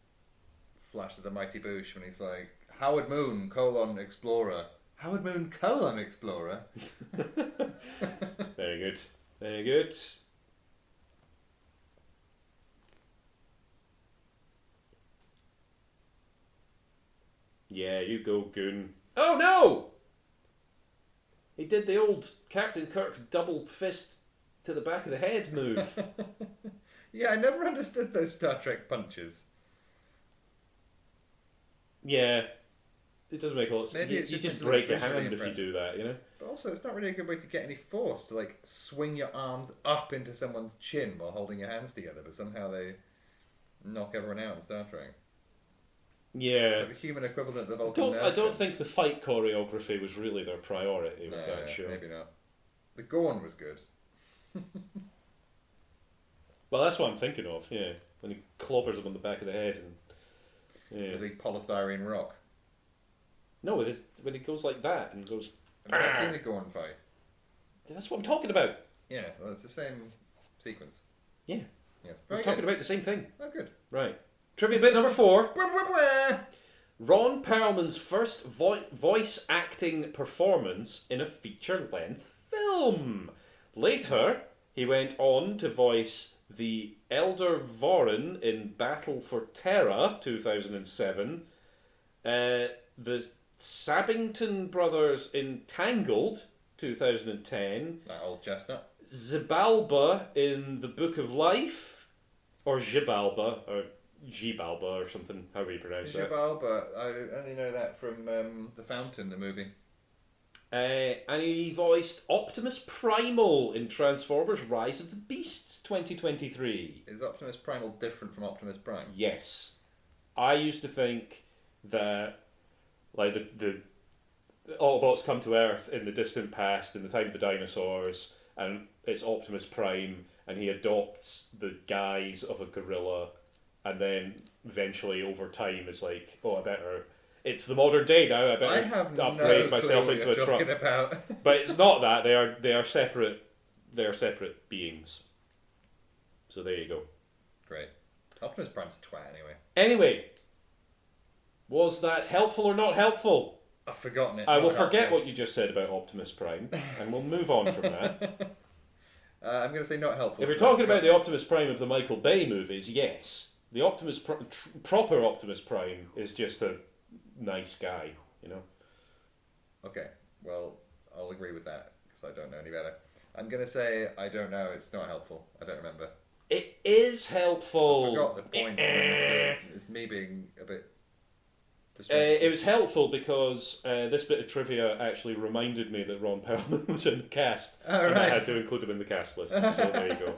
[SPEAKER 2] flash to the Mighty Boosh when he's like, Howard Moon, colon, Explorer. Howard Moon, colon, Explorer?
[SPEAKER 1] Very good. Very good. Yeah, you go, Goon. Oh, no! He did the old Captain Kirk double fist to the back of the head move.
[SPEAKER 2] Yeah, I never understood those Star Trek punches.
[SPEAKER 1] Yeah. It doesn't make a lot of sense.
[SPEAKER 2] Maybe it's
[SPEAKER 1] you
[SPEAKER 2] just
[SPEAKER 1] just break your
[SPEAKER 2] visually
[SPEAKER 1] hand if you do that, you know?
[SPEAKER 2] But also, it's not really a good way to get any force to, like, swing your arms up into someone's chin while holding your hands together, but somehow they knock everyone out in Star Trek.
[SPEAKER 1] Yeah.
[SPEAKER 2] It's like the human equivalent of the Vulcan.
[SPEAKER 1] I don't think the fight choreography was really their priority with that show.
[SPEAKER 2] Maybe not. The Gorn was good.
[SPEAKER 1] Well, that's what I'm thinking of, yeah. When he clobbers him on the back of the head. And
[SPEAKER 2] the big polystyrene rock.
[SPEAKER 1] No, when he goes like that and goes...
[SPEAKER 2] Have you not seen the Gorn fight?
[SPEAKER 1] That's what I'm talking about.
[SPEAKER 2] Yeah, well, it's the same sequence.
[SPEAKER 1] Yeah.
[SPEAKER 2] Yes.
[SPEAKER 1] We're talking about the same thing.
[SPEAKER 2] Oh, good.
[SPEAKER 1] Right. Trivia bit number 4. Ron Perlman's first voice acting performance in a feature-length film. Later, he went on to voice the Elder Vorin in Battle for Terra, 2007, the Sabbington brothers in Tangled, 2010.
[SPEAKER 2] That old chestnut.
[SPEAKER 1] Xibalba in The Book of Life, or Xibalba, or Gibalba, or something, however you pronounce that.
[SPEAKER 2] Xibalba, I only know that from The Fountain, the movie.
[SPEAKER 1] And he voiced Optimus Primal in Transformers Rise of the Beasts 2023.
[SPEAKER 2] Is Optimus Primal different from Optimus Prime?
[SPEAKER 1] Yes. I used to think that like the Autobots come to Earth in the distant past, in the time of the dinosaurs, and it's Optimus Prime, and he adopts the guise of a gorilla, and then eventually over time is like, oh, I better... It's the modern day now, I better upgrade myself into a truck.
[SPEAKER 2] About.
[SPEAKER 1] But it's not that, they are separate beings. So there you go.
[SPEAKER 2] Great. Optimus Prime's a twat anyway.
[SPEAKER 1] Anyway, was that helpful or not helpful?
[SPEAKER 2] I've forgotten it.
[SPEAKER 1] I will forget what you just said about Optimus Prime, and we'll move on from that.
[SPEAKER 2] I'm going to say not helpful.
[SPEAKER 1] If you're talking about the Optimus Prime of the Michael Bay movies, yes. The proper Optimus Prime is just a nice guy, you know?
[SPEAKER 2] Okay, well, I'll agree with that, because I don't know any better. I'm going to say, I don't know, it's not helpful. I don't remember.
[SPEAKER 1] It is helpful.
[SPEAKER 2] I forgot the point. It's me being a bit distracted.
[SPEAKER 1] It was helpful because this bit of trivia actually reminded me that Ron Perlman was in the cast. And I had to include him in the cast list. So there you go.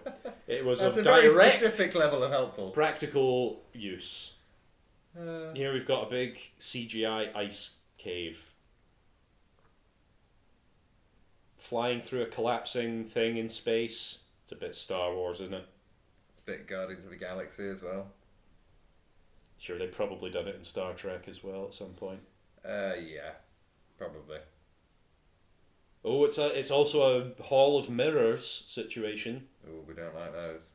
[SPEAKER 1] It was
[SPEAKER 2] That's
[SPEAKER 1] of
[SPEAKER 2] a very
[SPEAKER 1] direct,
[SPEAKER 2] specific level of helpful.
[SPEAKER 1] practical use. Here we've got a big CGI ice cave. Flying through a collapsing thing in space. It's a bit Star Wars, isn't it?
[SPEAKER 2] It's a bit Guardians of the Galaxy as well.
[SPEAKER 1] Sure, they've probably done it in Star Trek as well at some point.
[SPEAKER 2] Yeah, probably.
[SPEAKER 1] Oh, it's also a Hall of Mirrors situation.
[SPEAKER 2] Oh, we don't like those.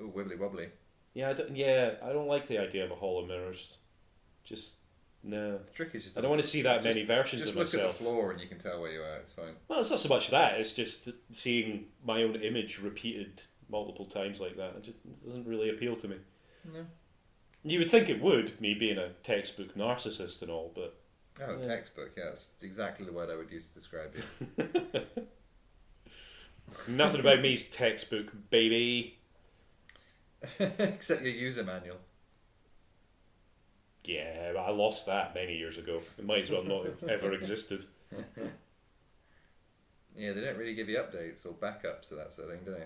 [SPEAKER 2] Oh, wibbly wobbly.
[SPEAKER 1] Yeah, I don't like the idea of a Hall of Mirrors. Just no.
[SPEAKER 2] The trick is just
[SPEAKER 1] I don't want to see that many versions of myself.
[SPEAKER 2] Just look at the floor and you can tell where you are. It's fine.
[SPEAKER 1] Well, it's not so much that. It's just seeing my own image repeated multiple times like that. It doesn't really appeal to me.
[SPEAKER 2] No.
[SPEAKER 1] You would think it would, me being a textbook narcissist and all, but...
[SPEAKER 2] Oh, yeah. Textbook, yeah. That's exactly the word I would use to describe you.
[SPEAKER 1] Nothing about me's textbook, baby.
[SPEAKER 2] Except your user manual.
[SPEAKER 1] Yeah, I lost that many years ago. It might as well not have ever existed.
[SPEAKER 2] Yeah, they don't really give you updates or backups of that sort of thing, do they?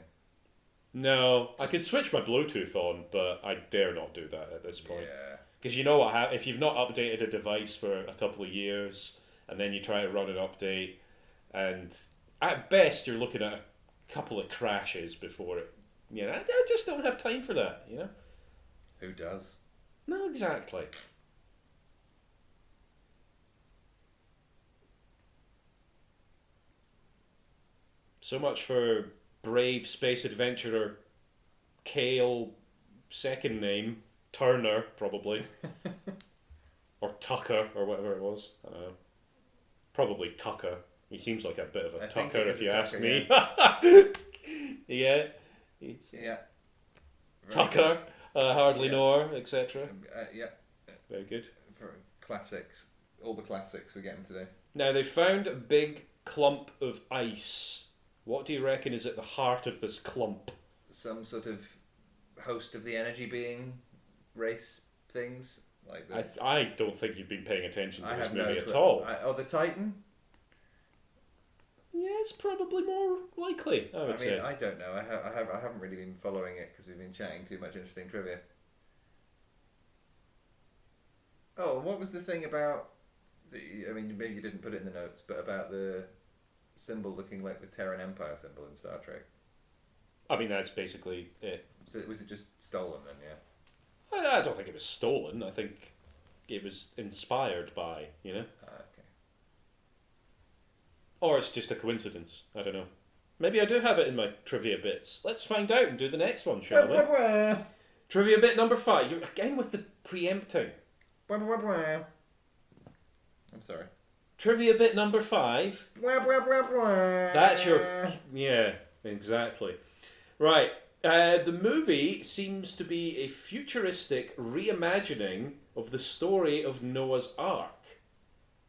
[SPEAKER 1] No, I could switch my Bluetooth on, but I dare not do that at this point.
[SPEAKER 2] Yeah.
[SPEAKER 1] Because you know what if you've not updated a device for a couple of years, and then you try to run an update, and at best you're looking at a couple of crashes before it. I just don't have time for that,
[SPEAKER 2] Who does?
[SPEAKER 1] No, exactly. So much for brave space adventurer Kale, second name, Turner, probably. Or Tucker, or whatever it was. I don't know. Probably Tucker. He seems like a bit of a Tucker, if you ask me. Yeah.
[SPEAKER 2] Yeah.
[SPEAKER 1] Tucker, Hardly Know Her, etc.
[SPEAKER 2] Yeah.
[SPEAKER 1] Very good.
[SPEAKER 2] For classics. All the classics we're getting today.
[SPEAKER 1] Now, they found a big clump of ice. What do you reckon is at the heart of this clump?
[SPEAKER 2] Some sort of host of the energy being race things. Like
[SPEAKER 1] I don't think you've been paying attention to this movie at
[SPEAKER 2] clue.
[SPEAKER 1] all.
[SPEAKER 2] The Titan?
[SPEAKER 1] Yeah, it's probably more likely, I would say.
[SPEAKER 2] I don't know. I haven't really been following it because we've been chatting too much interesting trivia. Oh, what was the thing about maybe you didn't put it in the notes, but about the symbol looking like the Terran Empire symbol in Star Trek?
[SPEAKER 1] I mean, that's basically it.
[SPEAKER 2] So was it just stolen then, yeah?
[SPEAKER 1] I don't think it was stolen. I think it was inspired by,
[SPEAKER 2] Okay.
[SPEAKER 1] Or it's just a coincidence. I don't know. Maybe I do have it in my trivia bits. Let's find out and do the next one, shall we? Trivia bit number 5. You're again with the preempting.
[SPEAKER 2] I'm sorry.
[SPEAKER 1] Trivia bit number 5. That's your... Yeah, exactly. Right. The movie seems to be a futuristic reimagining of the story of Noah's Ark.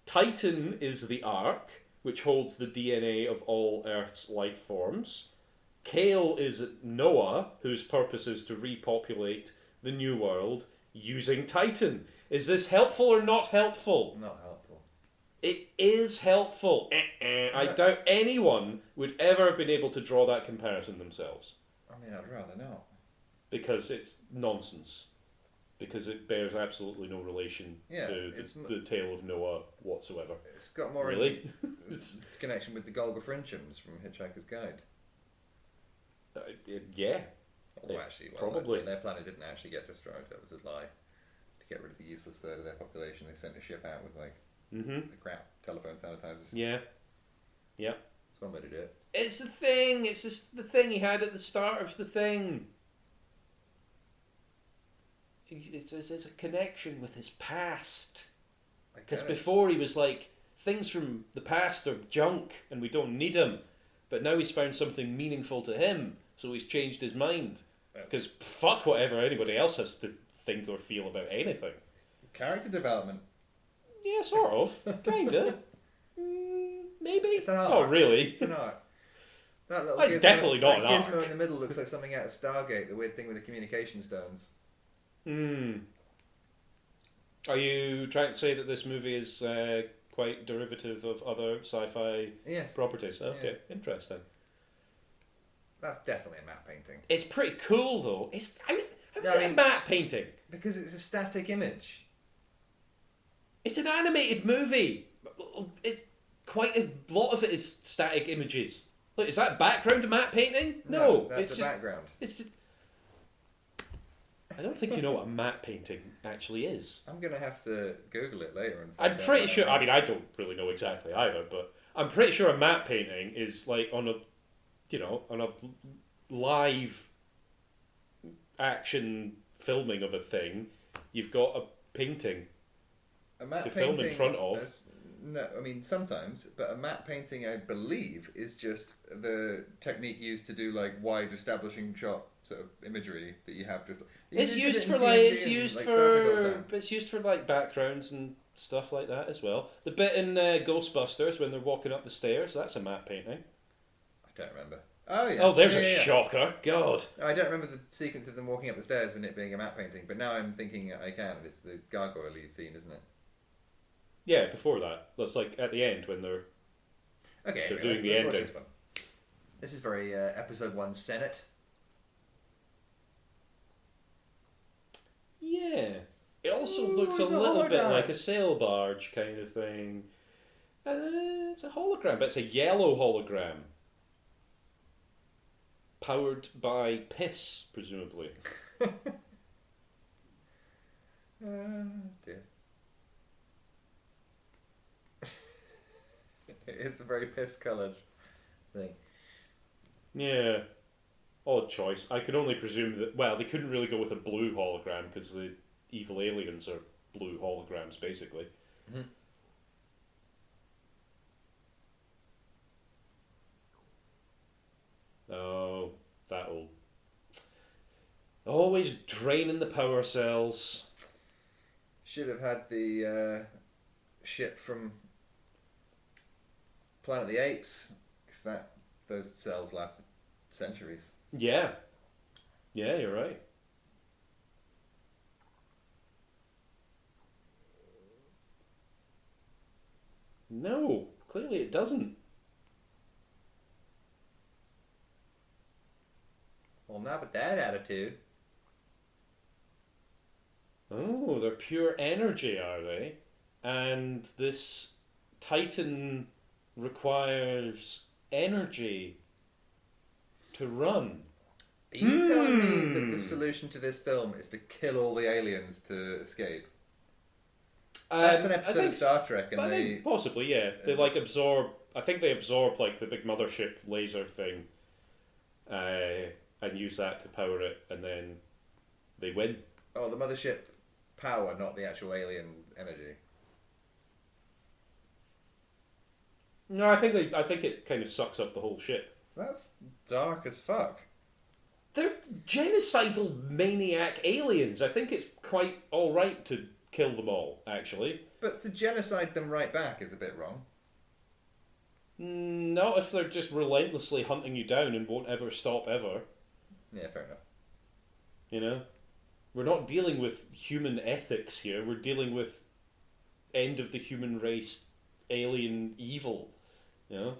[SPEAKER 1] Titan is the Ark, which holds the DNA of all Earth's life forms. Kale is Noah, whose purpose is to repopulate the New World using Titan. Is this helpful or not helpful?
[SPEAKER 2] Not helpful.
[SPEAKER 1] It is helpful. I doubt anyone would ever have been able to draw that comparison themselves.
[SPEAKER 2] I'd rather not.
[SPEAKER 1] Because it's nonsense. Because it bears absolutely no relation to the tale of Noah whatsoever.
[SPEAKER 2] It's got more connection with the Golga Frinchums from Hitchhiker's Guide.
[SPEAKER 1] Yeah.
[SPEAKER 2] Probably. Their planet didn't actually get destroyed. That was a lie. To get rid of the useless third of their population, they sent a ship out with the crap telephone sanitizers.
[SPEAKER 1] Yeah. Yeah.
[SPEAKER 2] That's one way to do it.
[SPEAKER 1] It's the thing. It's just the thing he had at the start of the thing. It's a connection with his past. Because before he was like, things from the past are junk and we don't need them. But now he's found something meaningful to him, so he's changed his mind. Because fuck whatever anybody else has to think or feel about anything.
[SPEAKER 2] Character development.
[SPEAKER 1] Yeah, sort of. Kinda. Maybe.
[SPEAKER 2] It's an art.
[SPEAKER 1] Oh, really?
[SPEAKER 2] It's an art.
[SPEAKER 1] That's definitely not an art.
[SPEAKER 2] That gizmo in the middle looks like something out of Stargate, the weird thing with the communication stones.
[SPEAKER 1] Are you trying to say that this movie is quite derivative of other sci-fi properties? Okay, yes. Interesting.
[SPEAKER 2] That's definitely a matte painting.
[SPEAKER 1] It's pretty cool though. How is it a matte painting?
[SPEAKER 2] Because it's a static image.
[SPEAKER 1] It's an animated movie. Quite a lot of it is static images. Look, is that background a matte painting? No,
[SPEAKER 2] that's just background.
[SPEAKER 1] It's just. I don't think you know what a matte painting actually is.
[SPEAKER 2] I'm gonna have to Google it later.
[SPEAKER 1] I'm pretty sure. I mean, I don't really know exactly either, but I'm pretty sure a matte painting is like on a live action filming of a thing. You've got a painting to film in front of.
[SPEAKER 2] No, I mean sometimes, but a matte painting, I believe, is just the technique used to do like wide establishing shot sort of imagery that you have.
[SPEAKER 1] It's used for like backgrounds and stuff like that as well. The bit in Ghostbusters when they're walking up the stairs, that's a matte painting.
[SPEAKER 2] I don't remember. Oh yeah.
[SPEAKER 1] Oh, there's a shocker. God.
[SPEAKER 2] I don't remember the sequence of them walking up the stairs and it being a matte painting, but now I'm thinking I can. It's the gargoyle scene, isn't it?
[SPEAKER 1] Yeah, before that. That's like at the end when they're
[SPEAKER 2] doing
[SPEAKER 1] the ending.
[SPEAKER 2] This is very episode 1 Senate.
[SPEAKER 1] Yeah. It also looks a little bit like a sail barge kind of thing. It's a hologram, but it's a yellow hologram. Powered by piss, presumably.
[SPEAKER 2] Dear. It's a very piss-coloured thing.
[SPEAKER 1] Yeah. Odd choice. I could only presume that... Well, they couldn't really go with a blue hologram because the evil aliens are blue holograms, basically.
[SPEAKER 2] Mm-hmm.
[SPEAKER 1] Oh, that'll... Always draining the power cells.
[SPEAKER 2] Should have had the ship from Planet of the Apes, because those cells lasted centuries.
[SPEAKER 1] Yeah. Yeah, you're right. No, clearly it doesn't.
[SPEAKER 2] Well, not with that attitude.
[SPEAKER 1] Oh, they're pure energy, are they? And this Titan requires energy to run.
[SPEAKER 2] Are you telling me that the solution to this film is to kill all the aliens to escape? That's an episode of Star Trek, and
[SPEAKER 1] I
[SPEAKER 2] they
[SPEAKER 1] think possibly, yeah. They like absorb. I think they absorb like the big mothership laser thing, and use that to power it, and then they win.
[SPEAKER 2] Oh, the mothership power, not the actual alien energy.
[SPEAKER 1] No, I think it kind of sucks up the whole ship.
[SPEAKER 2] That's dark as fuck.
[SPEAKER 1] They're genocidal maniac aliens. I think it's quite all right to kill them all, actually.
[SPEAKER 2] But to genocide them right back is a bit wrong.
[SPEAKER 1] Not if they're just relentlessly hunting you down and won't ever stop ever.
[SPEAKER 2] Yeah, fair enough.
[SPEAKER 1] You know? We're not dealing with human ethics here. We're dealing with end of the human race alien evil. You know?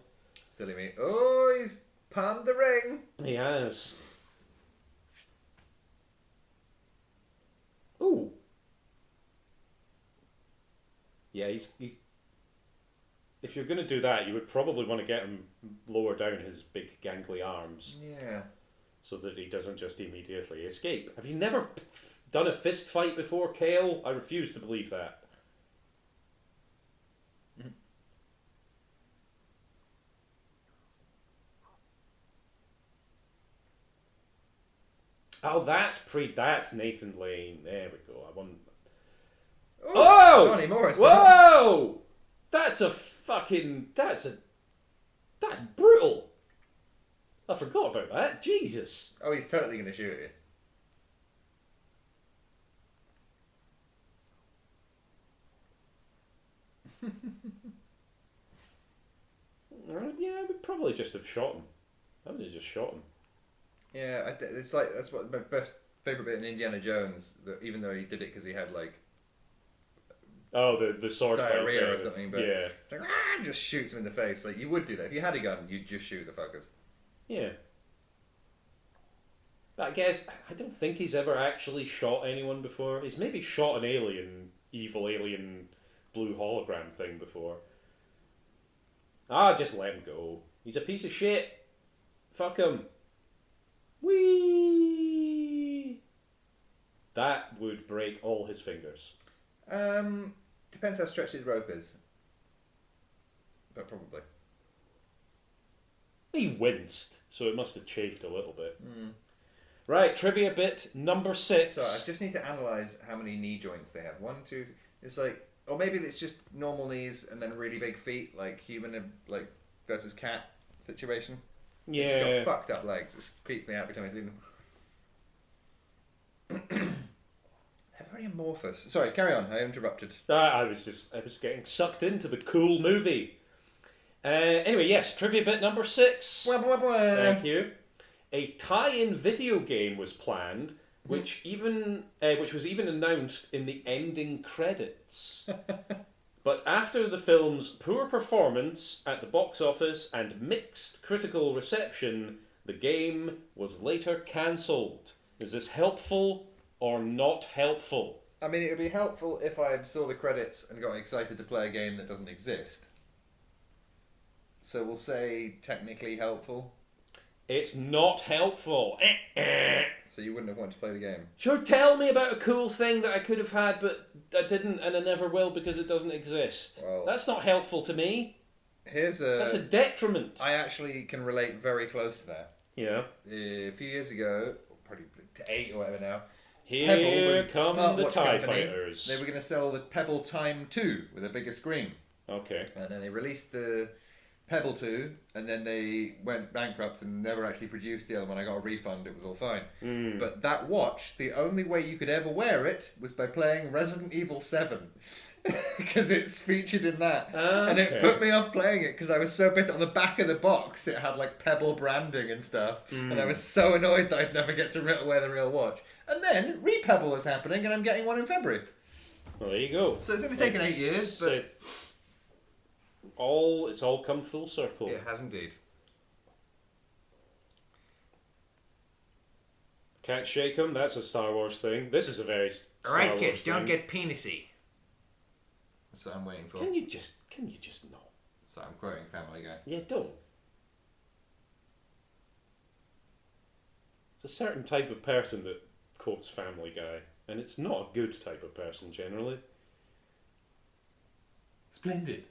[SPEAKER 2] Silly me. Oh, he's palmed the ring.
[SPEAKER 1] He has. Ooh. Yeah, he's... If you're going to do that, you would probably want to get him lower down his big gangly arms.
[SPEAKER 2] Yeah.
[SPEAKER 1] So that he doesn't just immediately escape. Have you never done a fist fight before, Kale? I refuse to believe that.
[SPEAKER 2] Mm-hmm.
[SPEAKER 1] Oh, that's Nathan Lane. There we go. I want.
[SPEAKER 2] Oh! Johnny Morris.
[SPEAKER 1] Whoa! That's brutal. I forgot about that. Jesus.
[SPEAKER 2] Oh, he's totally going to shoot you.
[SPEAKER 1] Yeah, I would probably just have shot him. I would have just shot him.
[SPEAKER 2] Yeah, it's like that's what my best favorite bit in Indiana Jones. That even though he did it because he had like
[SPEAKER 1] the sword
[SPEAKER 2] diarrhea
[SPEAKER 1] fight
[SPEAKER 2] or something, but
[SPEAKER 1] yeah,
[SPEAKER 2] it's like just shoots him in the face. Like you would do that if you had a gun. You'd just shoot the fuckers.
[SPEAKER 1] Yeah. But I guess I don't think he's ever actually shot anyone before. He's maybe shot an evil alien blue hologram thing before. Just let him go. He's a piece of shit. Fuck him. Whee! That would break all his fingers.
[SPEAKER 2] Depends how stretched his rope is. But probably.
[SPEAKER 1] He winced, so it must have chafed a little bit.
[SPEAKER 2] Mm.
[SPEAKER 1] Right, trivia bit number 6.
[SPEAKER 2] So I just need to analyse how many knee joints they have. 1, 2. It's like, or maybe it's just normal knees and then really big feet, like human, like versus cat situation.
[SPEAKER 1] Yeah.
[SPEAKER 2] They've got fucked up legs. It's creeped me out every time I see them. They're very amorphous. Sorry, carry on. I interrupted.
[SPEAKER 1] I was getting sucked into the cool movie. Anyway, yes, trivia bit number 6. Thank you. A tie-in video game was planned, which was even announced in the ending credits. But after the film's poor performance at the box office and mixed critical reception, the game was later cancelled. Is this helpful or not helpful?
[SPEAKER 3] I mean, it would be helpful if I saw the credits and got excited to play a game that doesn't exist. So we'll say technically helpful.
[SPEAKER 1] It's not helpful.
[SPEAKER 3] So you wouldn't have wanted to play the game?
[SPEAKER 1] Sure, tell me about a cool thing that I could have had, but I didn't, and I never will because it doesn't exist.
[SPEAKER 3] Well,
[SPEAKER 1] that's not helpful to me.
[SPEAKER 3] That's
[SPEAKER 1] a detriment.
[SPEAKER 3] I actually can relate very close to that.
[SPEAKER 1] Yeah.
[SPEAKER 3] A few years ago, probably 8 or whatever now.
[SPEAKER 1] Here come the TIE Fighters.
[SPEAKER 3] They were going to sell the Pebble Time 2 with a bigger screen.
[SPEAKER 1] Okay.
[SPEAKER 3] And then they released the Pebble 2, and then they went bankrupt and never actually produced the other one. I got a refund, it was all fine. But that watch, the only way you could ever wear it was by playing Resident Evil 7. Because it's featured in that. And it put me off playing it because I was so bitter. On the back of the box, it had like Pebble branding and stuff. And I was so annoyed that I'd never get to wear the real watch. And then Repebble is happening, and I'm getting one in February.
[SPEAKER 1] Well, there you go.
[SPEAKER 3] So it's only taken 8 years, but
[SPEAKER 1] it's all come full circle.
[SPEAKER 3] It has indeed.
[SPEAKER 1] Can't shake 'em. That's a Star Wars thing. This is a very Star
[SPEAKER 3] Alright,
[SPEAKER 1] Wars
[SPEAKER 3] kids,
[SPEAKER 1] thing.
[SPEAKER 3] don't get penisy. That's what I'm waiting for.
[SPEAKER 1] Can you just not?
[SPEAKER 3] So I'm quoting Family Guy.
[SPEAKER 1] Yeah, don't. It's a certain type of person that quotes Family Guy, and it's not a good type of person generally.
[SPEAKER 3] Splendid.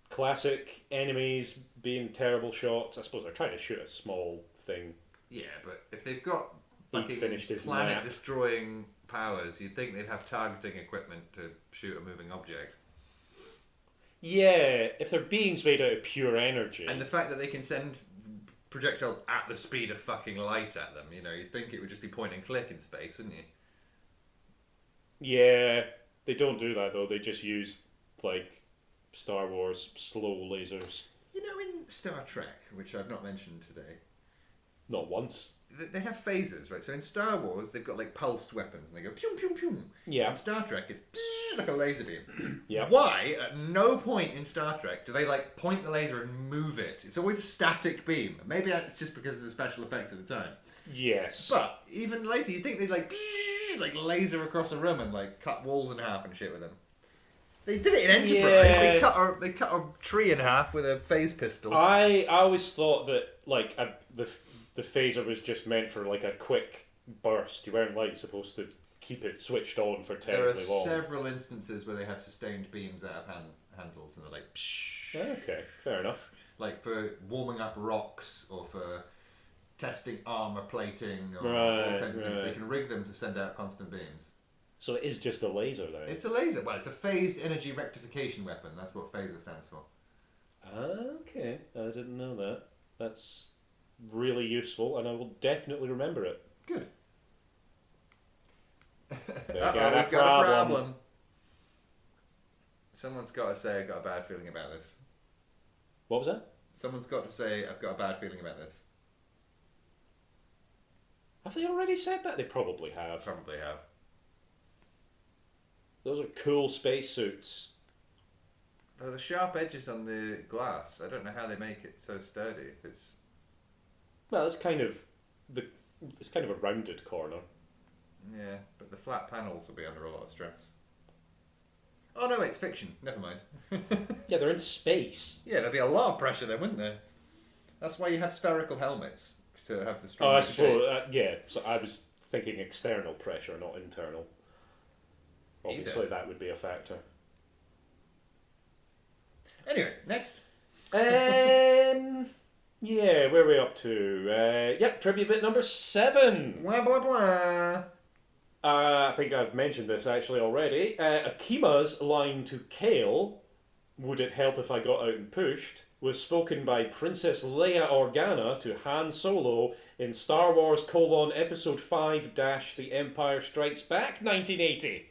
[SPEAKER 1] Classic enemies being terrible shots. I suppose they're trying to shoot a small thing.
[SPEAKER 3] Yeah, but if they've got
[SPEAKER 1] finished his
[SPEAKER 3] planet-destroying powers, you'd think they'd have targeting equipment to shoot a moving object.
[SPEAKER 1] Yeah, if they're beings made out of pure energy.
[SPEAKER 3] And the fact that they can send projectiles at the speed of fucking light at them, you'd think it would just be point and click in space, wouldn't you?
[SPEAKER 1] Yeah, they don't do that though. They just use, like, Star Wars slow lasers.
[SPEAKER 3] In Star Trek, which I've not mentioned today...
[SPEAKER 1] Not once.
[SPEAKER 3] They have phasers, right? So in Star Wars, they've got like pulsed weapons, and they go pew pew pew.
[SPEAKER 1] Yeah.
[SPEAKER 3] In Star Trek, it's like a laser beam.
[SPEAKER 1] Yeah.
[SPEAKER 3] Why, at no point in Star Trek, do they like point the laser and move it? It's always a static beam. Maybe it's just because of the special effects at the time.
[SPEAKER 1] Yes.
[SPEAKER 3] But even later, you'd think they'd like laser across a room and like cut walls in half and shit with them. They did it in Enterprise.
[SPEAKER 1] Yeah.
[SPEAKER 3] They cut a tree in half with a phase pistol.
[SPEAKER 1] I always thought that like the phaser was just meant for like a quick burst. You weren't like supposed to keep it switched on for terribly long.
[SPEAKER 3] There are several instances where they have sustained beams out of handles, and they're like, psh.
[SPEAKER 1] Okay, fair enough.
[SPEAKER 3] Like for warming up rocks or for testing armor plating or all kinds of things. They can rig them to send out constant beams.
[SPEAKER 1] So it is just a laser then?
[SPEAKER 3] It's a laser. Well, it's a phased energy rectification weapon. That's what phaser stands for.
[SPEAKER 1] Okay, I didn't know that. That's really useful, and I will definitely remember it.
[SPEAKER 3] Good.
[SPEAKER 1] We've got a problem.
[SPEAKER 3] Someone's got to say I've got a bad feeling about this.
[SPEAKER 1] What was that?
[SPEAKER 3] Someone's got to say I've got a bad feeling about this.
[SPEAKER 1] Have they already said that? They probably have.
[SPEAKER 3] Probably have.
[SPEAKER 1] Those are cool spacesuits.
[SPEAKER 3] Oh, the sharp edges on the glass. I don't know how they make it so sturdy. If it's
[SPEAKER 1] Well, it's kind of a rounded corner.
[SPEAKER 3] Yeah, but the flat panels will be under a lot of stress. Oh no, it's fiction. Never mind.
[SPEAKER 1] Yeah, they're in space.
[SPEAKER 3] Yeah, there'd be a lot of pressure then, wouldn't there? That's why you have spherical helmets to have the strong.
[SPEAKER 1] Oh, I suppose. Yeah, so I was thinking external pressure, not internal. Obviously, that would be a factor.
[SPEAKER 3] Anyway, next.
[SPEAKER 1] Yeah, where are we up to? Yep, trivia bit number 7.
[SPEAKER 3] Blah, blah, blah.
[SPEAKER 1] I think I've mentioned this actually already. Akima's line to Kale, "Would it help if I got out and pushed?" was spoken by Princess Leia Organa to Han Solo in Star Wars: Episode 5 - The Empire Strikes Back, 1980.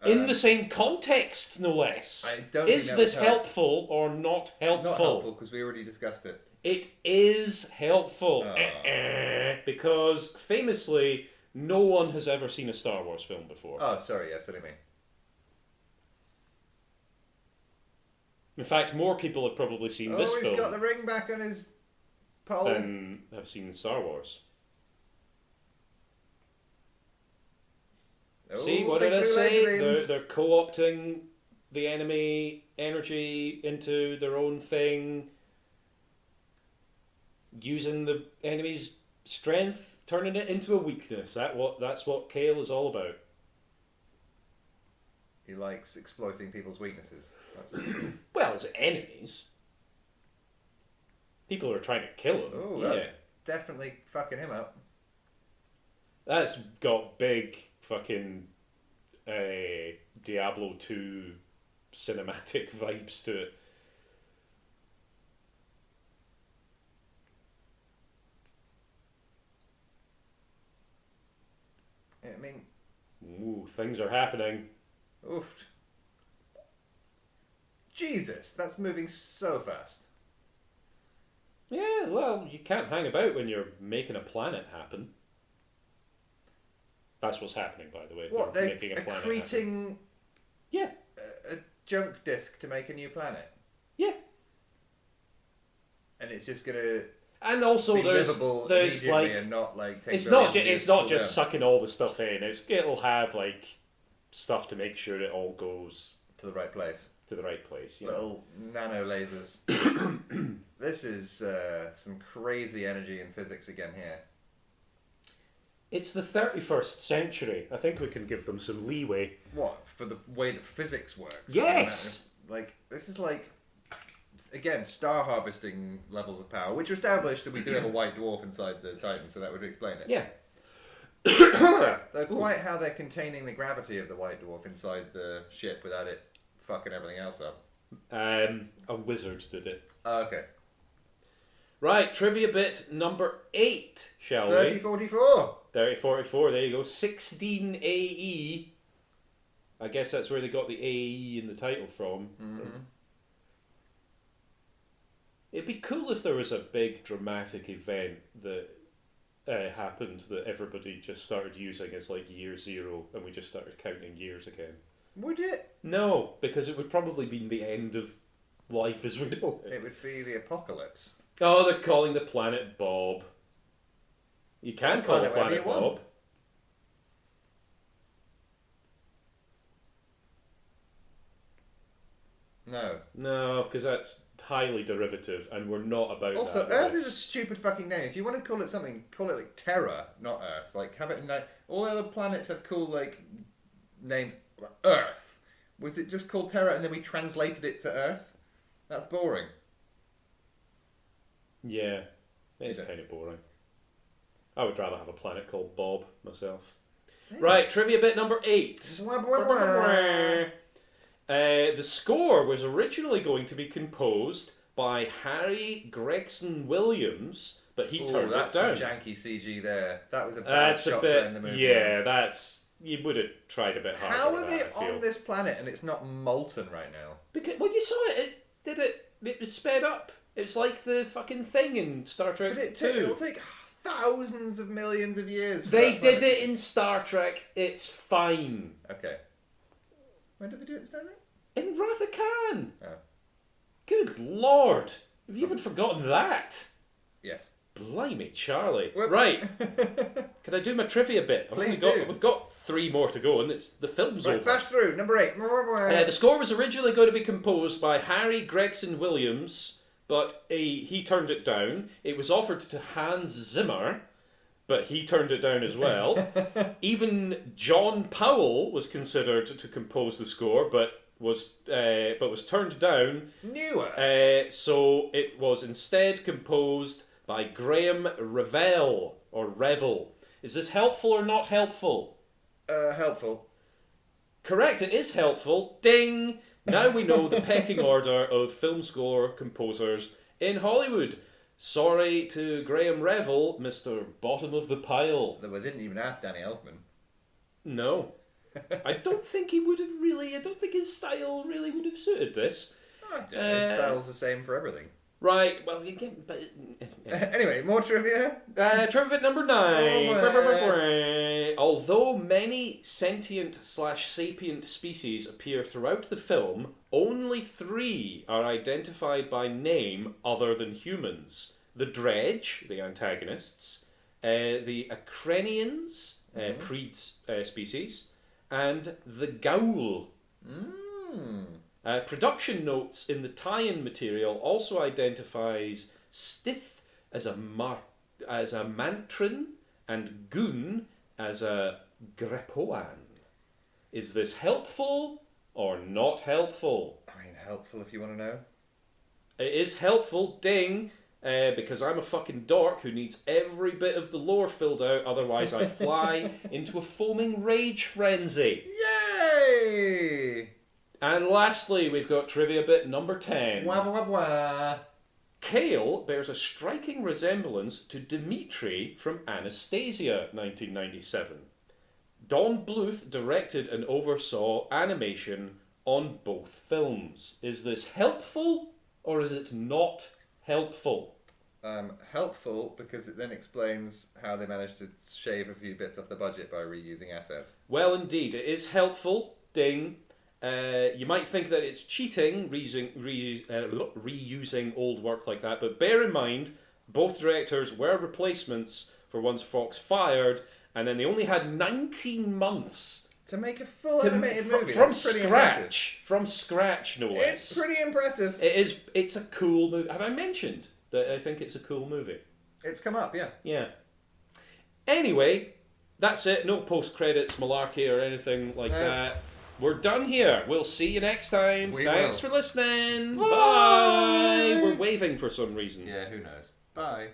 [SPEAKER 1] In the same context, no less. Is this helpful or not helpful?
[SPEAKER 3] Not helpful, because we already discussed it.
[SPEAKER 1] It is helpful. Because, famously, no one has ever seen a Star Wars film before.
[SPEAKER 3] Oh, sorry, yes, what do you mean?
[SPEAKER 1] In fact, more people have probably seen this film.
[SPEAKER 3] Oh, he's got the ring back on his
[SPEAKER 1] than have seen Star Wars.
[SPEAKER 2] Oh,
[SPEAKER 1] see, what did I say? They're co-opting the enemy energy into their own thing, using the enemy's strength, turning it into a weakness. That's what Kale is all about.
[SPEAKER 2] He likes exploiting people's weaknesses. That's
[SPEAKER 1] well, as enemies. People are trying to kill him.
[SPEAKER 2] Oh, that's definitely fucking him up.
[SPEAKER 1] That's got big fucking Diablo 2 cinematic vibes to it.
[SPEAKER 2] I mean...
[SPEAKER 1] Ooh, things are happening.
[SPEAKER 2] Oof. Jesus, that's moving so fast.
[SPEAKER 1] Yeah, well, you can't hang about when you're making a planet happen. That's what's happening, by the way.
[SPEAKER 2] What,
[SPEAKER 1] they're
[SPEAKER 2] they're
[SPEAKER 1] making a planet
[SPEAKER 2] accreting
[SPEAKER 1] happen. Yeah.
[SPEAKER 2] A junk disk to make a new planet?
[SPEAKER 1] Yeah.
[SPEAKER 2] And it's just going to...
[SPEAKER 1] And also,
[SPEAKER 2] be
[SPEAKER 1] there's like,
[SPEAKER 2] and not like take
[SPEAKER 1] it's not just sucking all the stuff in. It'll have like stuff to make sure it all goes
[SPEAKER 2] to the right place.
[SPEAKER 1] To the right place.
[SPEAKER 2] Little nano lasers. This is some crazy energy and physics again here.
[SPEAKER 1] It's the 31st century. I think we can give them some leeway.
[SPEAKER 2] What, for the way that physics works?
[SPEAKER 1] Yes.
[SPEAKER 2] Like this is like. Again, star harvesting levels of power, which are established that we do have a white dwarf inside the Titan, so that would explain it.
[SPEAKER 1] Yeah.
[SPEAKER 2] Though quite how they're containing the gravity of the white dwarf inside the ship without it fucking everything else up.
[SPEAKER 1] A wizard did it.
[SPEAKER 2] Oh, okay.
[SPEAKER 1] Right, trivia bit number 8, shall
[SPEAKER 2] 3044.
[SPEAKER 1] 3044, there you go. 16 AE. I guess that's where they got the AE in the title from.
[SPEAKER 2] Mm-hmm.
[SPEAKER 1] It'd be cool if there was a big dramatic event that happened that everybody just started using as like year zero and we just started counting years again.
[SPEAKER 2] Would it?
[SPEAKER 1] No, because it would probably be the end of life as we know it.
[SPEAKER 2] It would be the apocalypse.
[SPEAKER 1] Oh, they're calling the planet Bob. You can call the planet Bob.
[SPEAKER 2] No.
[SPEAKER 1] No, because that's highly derivative, and we're not about
[SPEAKER 2] also,
[SPEAKER 1] that.
[SPEAKER 2] Earth is a stupid fucking name. If you want to call it something, call it like Terra, not Earth. Like, have it in that. All the other planets have cool, like, names. Earth. Was it just called Terra and then we translated it to Earth? That's boring.
[SPEAKER 1] Yeah, it's kind of boring. I would rather have a planet called Bob myself. Yeah. Right, trivia bit number 8. The score was originally going to be composed by Harry Gregson Williams, but he turned it down.
[SPEAKER 2] That's some janky CG there. That was a bad shot to end the movie.
[SPEAKER 1] Yeah, you would have tried a bit harder.
[SPEAKER 2] How are they on this planet and it's not molten right now?
[SPEAKER 1] Because when you saw it, it was sped up. It's like the fucking thing in Star Trek 2.
[SPEAKER 2] It'll take thousands of millions of years.
[SPEAKER 1] They did it in Star Trek. It's fine.
[SPEAKER 2] Okay. When did they do it in Star Trek?
[SPEAKER 1] In Wrath of Khan.
[SPEAKER 2] Oh.
[SPEAKER 1] Good Lord. Have you even forgotten that?
[SPEAKER 2] Yes.
[SPEAKER 1] Blimey, Charlie.
[SPEAKER 2] Whoops.
[SPEAKER 1] Right. Can I do my trivia bit?
[SPEAKER 2] Please do.
[SPEAKER 1] We've got 3 more to go, and the film's over.
[SPEAKER 2] Bash through. Number 8.
[SPEAKER 1] The score was originally going to be composed by Harry Gregson Williams, but he turned it down. It was offered to Hans Zimmer, but he turned it down as well. Even John Powell was considered to compose the score, but was turned down.
[SPEAKER 2] Newer.
[SPEAKER 1] So it was instead composed by Graham Revell, or Revel. Is this helpful or not helpful?
[SPEAKER 2] Helpful.
[SPEAKER 1] Correct, it is helpful. Ding! Now we know the pecking order of film score composers in Hollywood. Sorry to Graham Revel, Mr. Bottom of the Pile.
[SPEAKER 2] We didn't even ask Danny Elfman.
[SPEAKER 1] No. I don't think I don't think his style really would have suited this.
[SPEAKER 2] His style's the same for everything.
[SPEAKER 1] Right, well, again, but...
[SPEAKER 2] Anyway, more trivia?
[SPEAKER 1] Trivia bit number 9. Although many sentient/sapient species appear throughout the film, only 3 are identified by name other than humans. the Dredge, the antagonists, the Akrenians, species, and the Gowl. Production notes in the tie-in material also identifies Stith as a Mantrin and Goon as a Grepoan. Is this helpful or not helpful?
[SPEAKER 2] I mean, helpful if you want to know.
[SPEAKER 1] It is helpful, ding, because I'm a fucking dork who needs every bit of the lore filled out, otherwise I fly into a foaming rage frenzy.
[SPEAKER 2] Yay!
[SPEAKER 1] And lastly, we've got trivia bit number 10.
[SPEAKER 2] Wah, wah, wah, wah.
[SPEAKER 1] Kale bears a striking resemblance to Dimitri from Anastasia, 1997. Don Bluth directed and oversaw animation on both films. Is this helpful or is it not helpful?
[SPEAKER 2] Helpful because it then explains how they managed to shave a few bits off the budget by reusing assets.
[SPEAKER 1] Well, indeed, it is helpful. Ding. You might think that it's cheating, reusing old work like that, but bear in mind, both directors were replacements for ones Fox fired, and then they only had 19 months
[SPEAKER 2] to make a full animated movie.
[SPEAKER 1] From scratch. From scratch, no less.
[SPEAKER 2] It's pretty impressive.
[SPEAKER 1] It is. It's a cool movie. Have I mentioned that I think it's a cool movie?
[SPEAKER 2] It's come up, yeah.
[SPEAKER 1] Yeah. Anyway, that's it. No post-credits malarkey or anything like that. We're done here. We'll see you next time. Thanks for listening. Bye. We're waving for some reason.
[SPEAKER 2] Yeah, who knows. Bye.